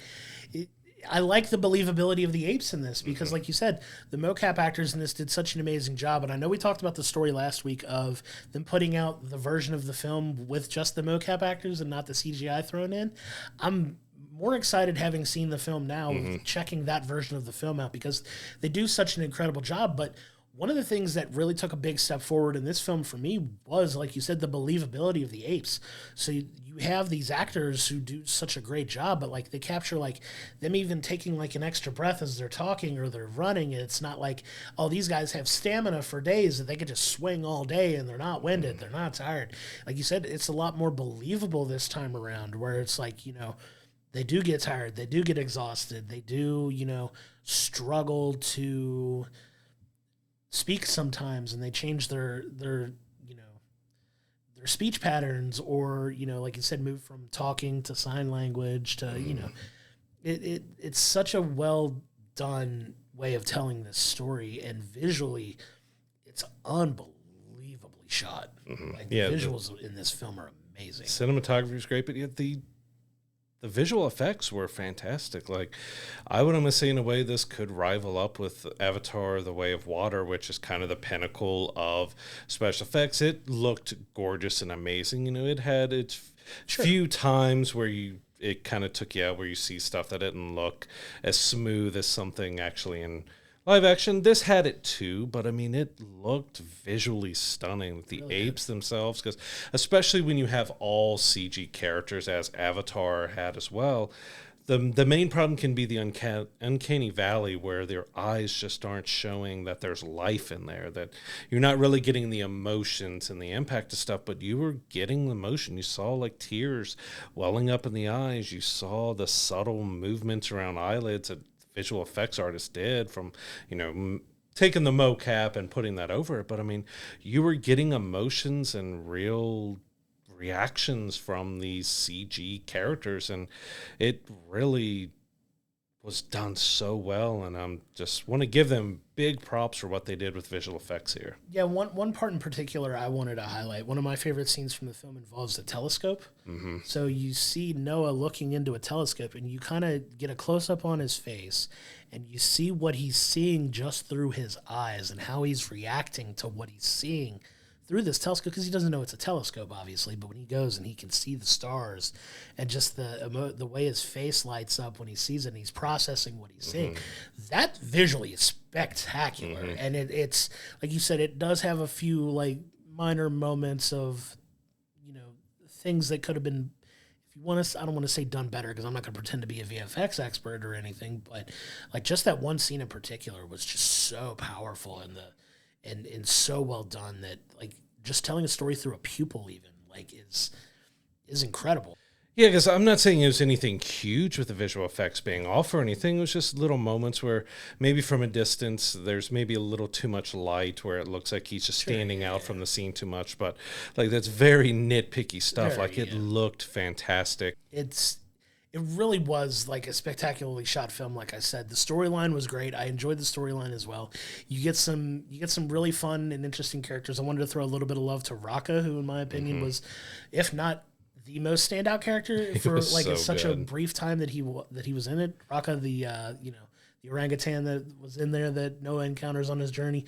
I like the believability of the apes in this because, like you said, the mocap actors in this did such an amazing job. And I know we talked about the story last week of them putting out the version of the film with just the mocap actors and not the CGI thrown in. I'm more excited having seen the film now, checking that version of the film out, because they do such an incredible job. But one of the things that really took a big step forward in this film for me was, like you said, the believability of the apes. So you have these actors who do such a great job, but like they capture like them even taking like an extra breath as they're talking or they're running. And it's not like, oh, these guys have stamina for days that they could just swing all day and they're not winded, they're not tired. Like you said, it's a lot more believable this time around, where it's like, they do get tired, they do get exhausted, they do, struggle to speak sometimes, and they change their speech patterns, or like you said, move from talking to sign language to it's such a well done way of telling this story, and visually it's unbelievably shot. Like the visuals in this film are amazing. Cinematography is great, but yet the visual effects were fantastic. Like, I would almost say in a way this could rival up with Avatar: The Way of Water, which is kind of the pinnacle of special effects. It looked gorgeous and amazing. It had its few times where it kind of took you out, where you see stuff that didn't look as smooth as something actually in live action. This had it too, but I mean, it looked visually stunning. The apes themselves, because especially when you have all CG characters, as Avatar had as well, the main problem can be the uncanny valley, where their eyes just aren't showing that there's life in there, that you're not really getting the emotions and the impact of stuff, but you were getting the emotion. You saw like tears welling up in the eyes. You saw the subtle movements around eyelids that visual effects artists did from, taking the mocap and putting that over it. But I mean, you were getting emotions and real reactions from these CG characters, and it really was done so well, and I'm just want to give them big props for what they did with visual effects here. Yeah, one part in particular I wanted to highlight. One of my favorite scenes from the film involves a telescope. Mm-hmm. So you see Noah looking into a telescope, and you kind of get a close-up on his face, and you see what he's seeing just through his eyes and how he's reacting to what he's seeing through this telescope, because he doesn't know it's a telescope, obviously, but when he goes and he can see the stars and just the way his face lights up when he sees it and he's processing what he's seeing, that visually is spectacular. And it's, like you said, it does have a few, like, minor moments of, you know, things that could have been, if you want to, I don't want to say done better, because I'm not going to pretend to be a VFX expert or anything, but, like, just that one scene in particular was just so powerful, and so well done that, like, just telling a story through a pupil even, like, is incredible. Yeah, because I'm not saying it was anything huge with the visual effects being off or anything. It was just little moments where maybe from a distance there's maybe a little too much light where it looks like he's just standing out from the scene too much. But, like, that's very nitpicky stuff. It looked fantastic. It really was, like, a spectacularly shot film. Like I said, the storyline was great. I enjoyed the storyline as well. You get some really fun and interesting characters. I wanted to throw a little bit of love to Raka, who in my opinion was, if not the most standout character for, like, so such a brief time that he was in it. Raka, the the orangutan that was in there that Noah encounters on his journey.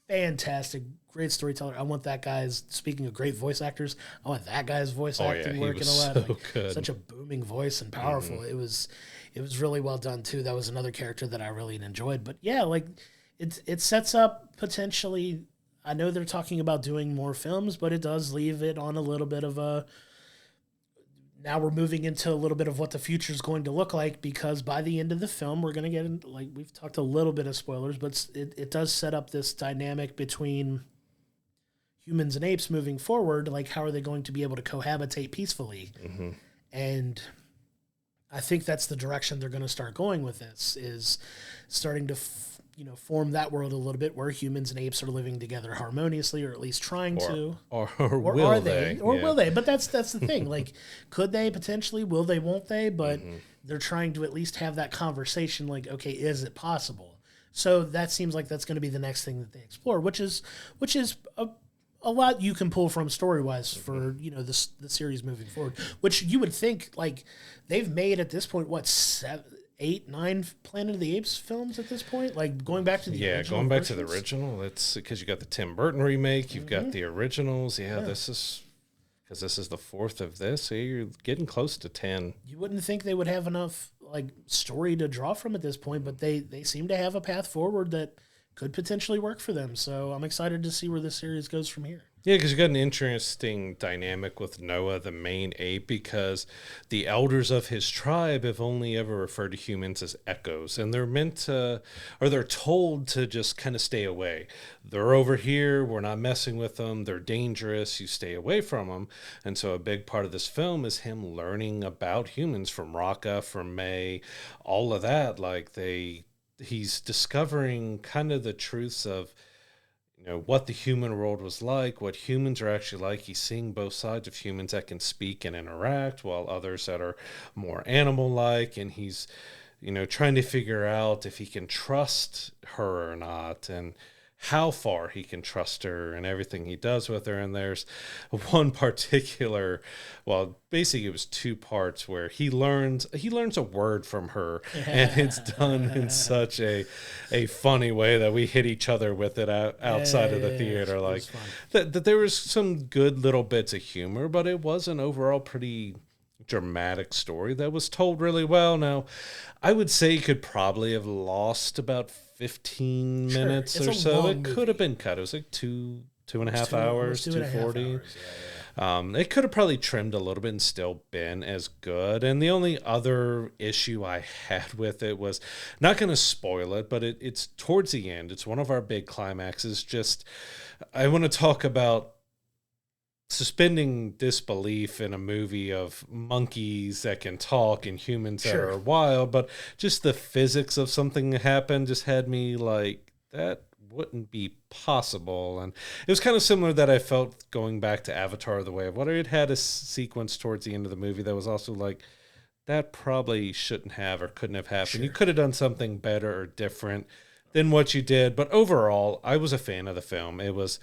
Fantastic, great storyteller. I want that guy's, speaking of great voice actors, I want that guy's voice acting working a lot. So good. Such a booming voice and powerful. It was really well done too. That was another character that I really enjoyed. But yeah, like, it sets up potentially, I know they're talking about doing more films, but it does leave it on a little bit of a, now we're moving into a little bit of what the future is going to look like, because by the end of the film, we're going to get into, like, we've talked a little bit of spoilers, but it does set up this dynamic between humans and apes moving forward. Like, how are they going to be able to cohabitate peacefully? And I think that's the direction they're going to start going with this, is starting to form that world a little bit where humans and apes are living together harmoniously, or at least trying to. Or will they? Or will they? But that's the thing. Like, could they potentially? Will they? Won't they? But they're trying to at least have that conversation. Like, okay, is it possible? So that seems like that's going to be the next thing that they explore, which is a lot you can pull from story-wise for, the series moving forward, which you would think, like, they've made at this point, what, 7, 8, 9 Planet of the Apes films at this point? Like, going back to the original going back versions? to the original. It's because you got the Tim Burton remake, you've got the originals. This is, because this is the 4th of this, so you're getting close to 10. You wouldn't think they would have enough, like, story to draw from at this point, but they seem to have a path forward that could potentially work for them. So I'm excited to see where this series goes from here. Yeah, because you got an interesting dynamic with Noah, the main ape, because the elders of his tribe have only ever referred to humans as echoes, and they're meant to, or they're told to just kind of stay away. They're over here, we're not messing with them, they're dangerous, you stay away from them. And so a big part of this film is him learning about humans from Raka, from May, all of that. Like, he's discovering kind of the truths of, what the human world was like, what humans are actually like. He's seeing both sides of humans that can speak and interact, while others that are more animal-like. And he's, trying to figure out if he can trust her or not, and how far he can trust her and everything he does with her. And there's one particular, well, basically it was 2 parts where he learns a word from her, and it's done in such a funny way that we hit each other with it outside of the theater. Like, that there was some good little bits of humor, but it was an overall pretty dramatic story that was told really well. Now, I would say you could probably have lost about 15 minutes or so. It could have been cut. It was like 2.5 hours, 2:40. It could have probably trimmed a little bit and still been as good. And the only other issue I had with it was, not going to spoil it, but it's towards the end. It's one of our big climaxes. Just, I want to talk about suspending disbelief in a movie of monkeys that can talk and humans that are wild, but just the physics of something that happened just had me like, that wouldn't be possible. And it was kind of similar that I felt going back to Avatar: The Way of Water. It had a sequence towards the end of the movie that was also like, that probably shouldn't have or couldn't have happened. Sure. You could have done something better or different than what you did. But overall, I was a fan of the film. It was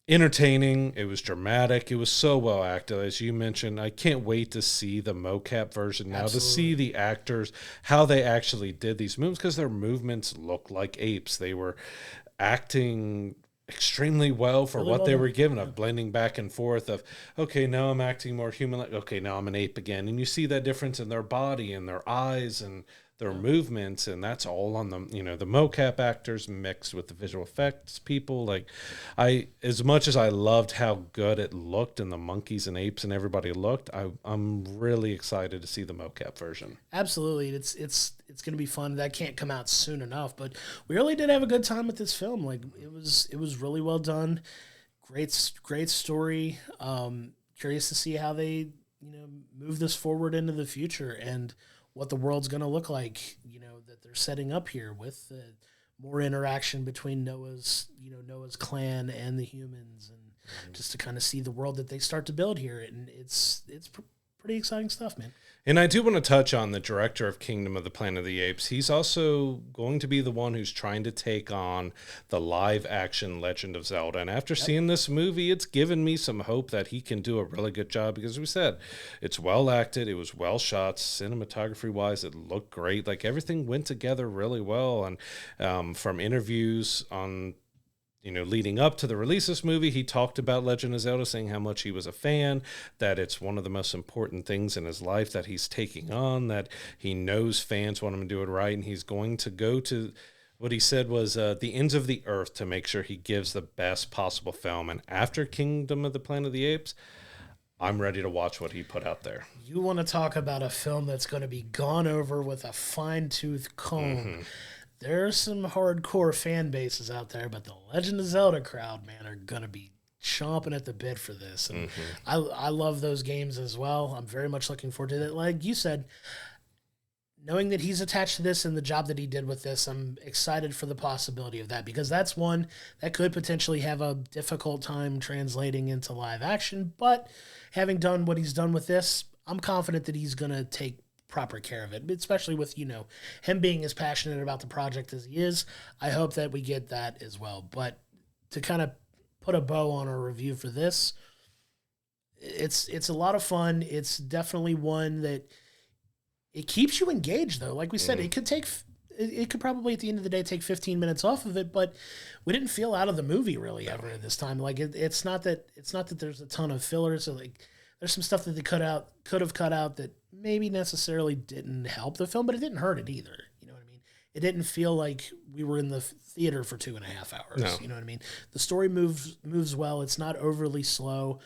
entertaining. It was dramatic. It was so well acted. As you mentioned, I can't wait to see the mocap version now, to see the actors, how they actually did these moves, because their movements looked like apes. They were acting extremely well for what they were given, of blending back and forth of, okay, now I'm acting more human, like, okay, now I'm an ape again. And you see that difference in their body and their eyes and their movements, and that's all on the the mocap actors mixed with the visual effects people. Like, as much as I loved how good it looked and the monkeys and apes and everybody looked, I'm really excited to see the mocap version. Absolutely. It's going to be fun. That can't come out soon enough, but we really did have a good time with this film. Like, it was really well done. Great story. Curious to see how they move this forward into the future and what the world's going to look like, that they're setting up here with more interaction between Noah's clan and the humans, and just to kind of see the world that they start to build here. And it's pretty exciting stuff, man. And I do want to touch on the director of Kingdom of the Planet of the Apes. He's also going to be the one who's trying to take on the live-action Legend of Zelda. And after seeing this movie, it's given me some hope that he can do a really good job, because we said it's well acted, it was well shot, cinematography-wise, it looked great. Like, everything went together really well. And from interviews on leading up to the release of this movie, he talked about Legend of Zelda, saying how much he was a fan, that it's one of the most important things in his life that he's taking on, that he knows fans want him to do it right, and he's going to go to what he said was the ends of the earth to make sure he gives the best possible film. And after Kingdom of the Planet of the Apes, I'm ready to watch what he put out there. You want to talk about a film that's going to be gone over with a fine-tooth comb. Mm-hmm. There's some hardcore fan bases out there, but the Legend of Zelda crowd, man, are going to be chomping at the bit for this. And I love those games as well. I'm very much looking forward to it. Like you said, knowing that he's attached to this and the job that he did with this, I'm excited for the possibility of that, because that's one that could potentially have a difficult time translating into live action. But having done what he's done with this, I'm confident that he's going to take proper care of it, especially with him being as passionate about the project as he is. I hope that we get that as well. But to kind of put a bow on our review for this, it's a lot of fun. It's definitely one that it keeps you engaged, though. Like we said, it could probably at the end of the day take 15 minutes off of it, but we didn't feel out of the movie really ever this time. Like it's not that there's a ton of fillers. So like, there's some stuff that they could have cut out that maybe necessarily didn't help the film, but it didn't hurt it either. You know what I mean? It didn't feel like we were in the theater for 2.5 hours. No. You know what I mean? The story moves well. It's not overly slow.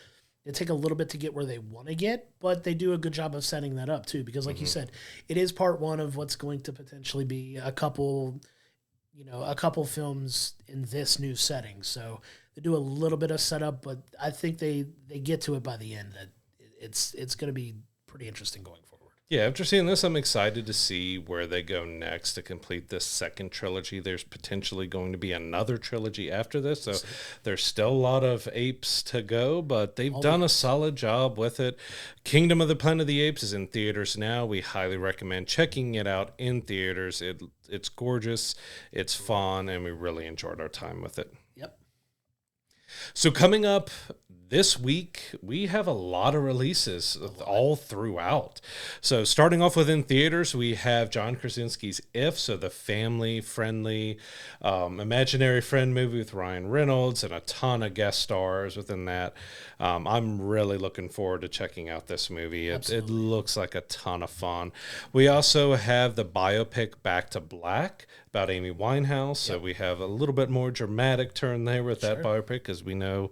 It take a little bit to get where they want to get, but they do a good job of setting that up too. Because like you said, it is part one of what's going to potentially be a couple films in this new setting. So they do a little bit of setup, but I think they get to it by the end that it's going to be pretty interesting going forward. Yeah, after seeing this, I'm excited to see where they go next to complete this second trilogy. There's potentially going to be another trilogy after this, so there's still a lot of Apes to go, but they've done a solid job with it. Kingdom of the Planet of the Apes is in theaters now. We highly recommend checking it out in theaters. It's gorgeous, it's fun, and we really enjoyed our time with it. Yep. So coming up this week, we have a lot of releases all throughout. So starting off within theaters, we have John Krasinski's If, so the family-friendly, imaginary friend movie with Ryan Reynolds and a ton of guest stars within that. I'm really looking forward to checking out this movie. It looks like a ton of fun. We also have the biopic Back to Black about Amy Winehouse. So we have a little bit more dramatic turn there with that biopic, because we know,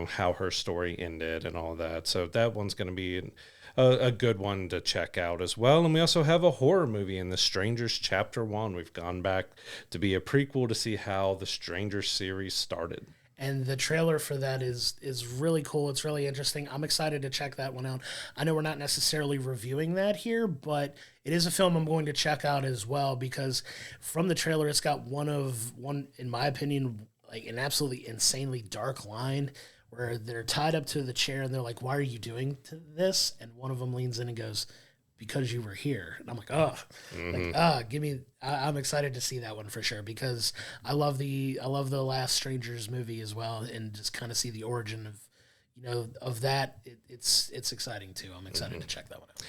how her story ended and all that. So that one's going to be a good one to check out as well. And we also have a horror movie in The Strangers Chapter 1. We've gone back to be a prequel to see how the Strangers series started. And the trailer for that is really cool. It's really interesting. I'm excited to check that one out. I know we're not necessarily reviewing that here, but it is a film I'm going to check out as well, because from the trailer, it's got one, in my opinion, like an absolutely insanely dark line where they're tied up to the chair and they're like, "Why are you doing this?" And one of them leans in and goes, because you were here. And I'm like, oh, give me. I'm excited to see that one for sure because I love the Last Strangers movie as well, and just kind of see the origin of that. It's exciting too. I'm excited to check that one out.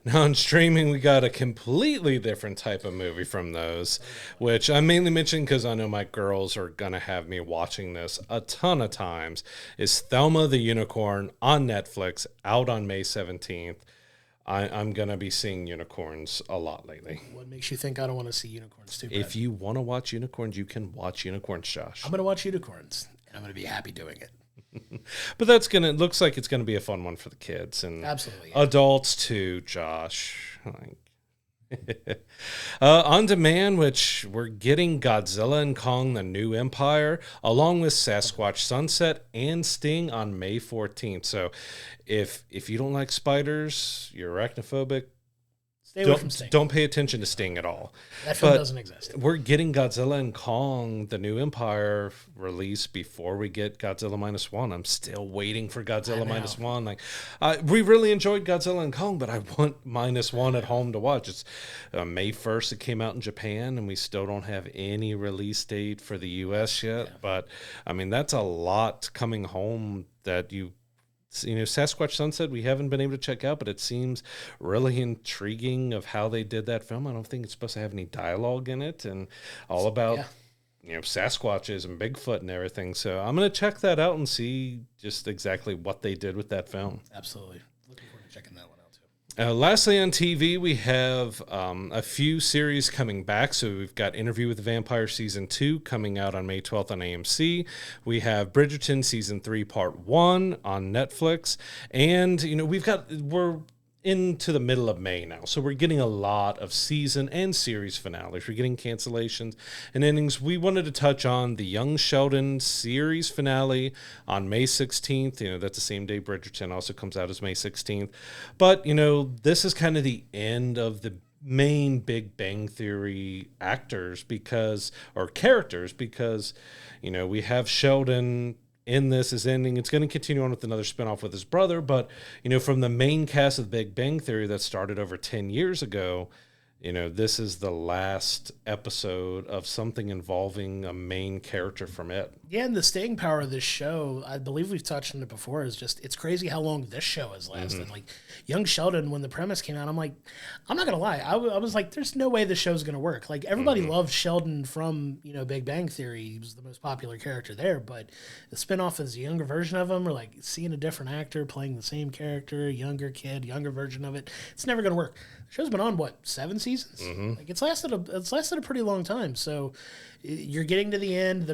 Now on streaming, we got a completely different type of movie from those, which I mainly mentioned because I know my girls are going to have me watching this a ton of times, is Thelma the Unicorn on Netflix, out on May 17th. I'm going to be seeing unicorns a lot lately. What makes you think I don't want to see unicorns too, Brad? If you want to watch unicorns, you can watch unicorns, Josh. I'm going to watch unicorns, and I'm going to be happy doing it. But looks like it's going to be a fun one for the kids and absolutely adults too, Josh. On demand, which we're getting Godzilla and Kong: The New Empire, along with Sasquatch Sunset and Sting on May 14th. So if you don't like spiders, you're arachnophobic, stay away from Sting. Don't pay attention to Sting at all. That film doesn't exist. We're getting Godzilla and Kong: The New Empire released before we get Godzilla -1. I'm still waiting for Godzilla -1. We really enjoyed Godzilla and Kong, but I want -1 at home to watch. It's May 1st. It came out in Japan, and we still don't have any release date for the U.S. yet. Yeah. But I mean, that's a lot coming home that Sasquatch Sunset, we haven't been able to check out, but it seems really intriguing of how they did that film. I don't think it's supposed to have any dialogue in it, and all about Sasquatches and Bigfoot and everything. So I'm going to check that out and see just exactly what they did with that film. Absolutely. Looking forward to checking that one out too. Lastly, on TV, we have a few series coming back. So we've got Interview with the Vampire Season 2 coming out on May 12th on AMC. We have Bridgerton Season 3 Part 1 on Netflix. And, we're into the middle of May now. So we're getting a lot of season and series finales. We're getting cancellations and endings. We wanted to touch on the Young Sheldon series finale on May 16th. That's the same day Bridgerton also comes out as May 16th. But, this is kind of the end of the main Big Bang Theory characters because, we have Sheldon in this is ending. It's going to continue on with another spinoff with his brother, but from the main cast of Big Bang Theory that started over 10 years ago, this is the last episode of something involving a main character from it. Yeah, and the staying power of this show, I believe we've touched on it before, is just, it's crazy how long this show has lasted. Mm-hmm. Like, Young Sheldon, when the premise came out, I'm like, I'm not going to lie. I was like, there's no way this show's going to work. Like, everybody loved Sheldon from, Big Bang Theory. He was the most popular character there, but the spinoff is a younger version of him, or like seeing a different actor playing the same character, younger kid, younger version of it. It's never going to work. The show's been on, 7 seasons? Mm-hmm. Like, it's lasted a pretty long time. So you're getting to the end.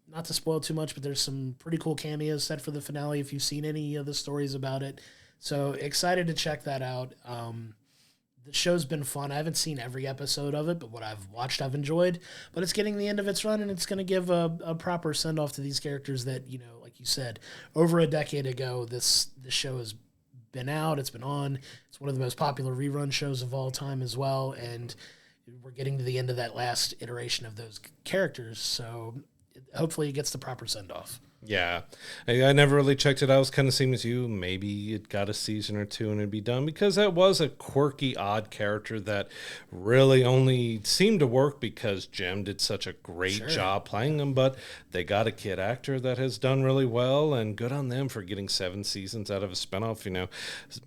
Not to spoil too much, but there's some pretty cool cameos set for the finale if you've seen any of the stories about it. So excited to check that out. The show's been fun. I haven't seen every episode of it, but what I've watched, I've enjoyed. But it's getting the end of its run, and it's going to give a proper send-off to these characters that, like you said, over a decade ago, this show has been out. It's been on. It's one of the most popular rerun shows of all time as well, and we're getting to the end of that last iteration of those characters, so hopefully it gets the proper send-off. Yeah. I never really checked it out. I was kind of same as you. Maybe it got a season or two and it'd be done, because that was a quirky, odd character that really only seemed to work because Jim did such a great job playing him. But they got a kid actor that has done really well, and good on them for getting 7 seasons out of a spinoff.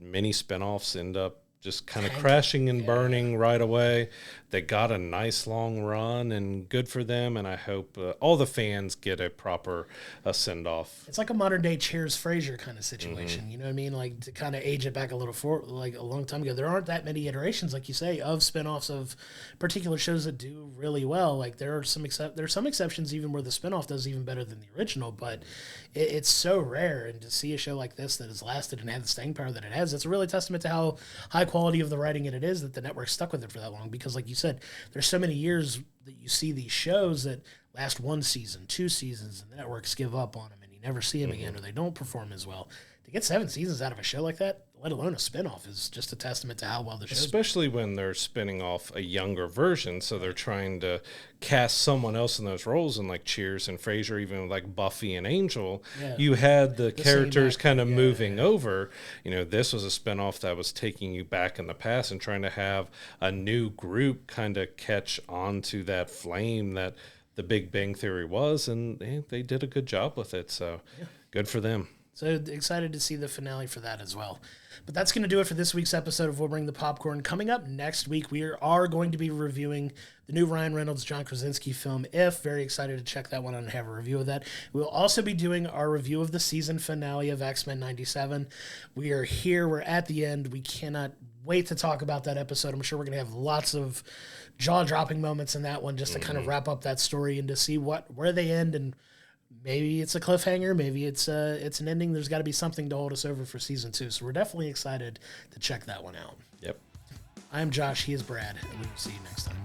Many spinoffs end up just kind of crashing and burning right away. They got a nice long run, and good for them. And I hope all the fans get a proper send-off. It's like a modern-day Cheers Frasier kind of situation. Mm-hmm. You know what I mean? Like, to kind of age it back a little like a long time ago. There aren't that many iterations, like you say, of spinoffs of particular shows that do really well. Like, there are some exceptions even where the spinoff does even better than the original, but it's so rare. And to see a show like this that has lasted and had the staying power that it has, it's a really testament to how high quality of the writing it is that the network stuck with it for that long. Because, like you said, there's so many years that you see these shows that last 1 season, 2 seasons, and the networks give up on them, and you never see them again, or they don't perform as well. to get 7 seasons out of a show like that, let alone a spinoff, is just a testament to how well the show's especially when they're spinning off a younger version, so they're trying to cast someone else in those roles, and like Cheers and Frasier, even like Buffy and Angel, you had the characters kind of moving over. You know, this was a spinoff that was taking you back in the past and trying to have a new group kind of catch on to that flame that the Big Bang Theory was, and they did a good job with it, so good for them. So excited to see the finale for that as well. But that's going to do it for this week's episode of We'll Bring the Popcorn. Coming up next week, we are going to be reviewing the new Ryan Reynolds, John Krasinski film, If. Very excited to check that one out and have a review of that. We'll also be doing our review of the season finale of X-Men 97. We are here. We're at the end. We cannot wait to talk about that episode. I'm sure we're going to have lots of jaw-dropping moments in that one just to kind of wrap up that story and to see where they end, and maybe it's a cliffhanger, maybe it's an ending. There's got to be something to hold us over for season 2. So we're definitely excited to check that one out. Yep. I'm Josh. He is Brad. And we will see you next time.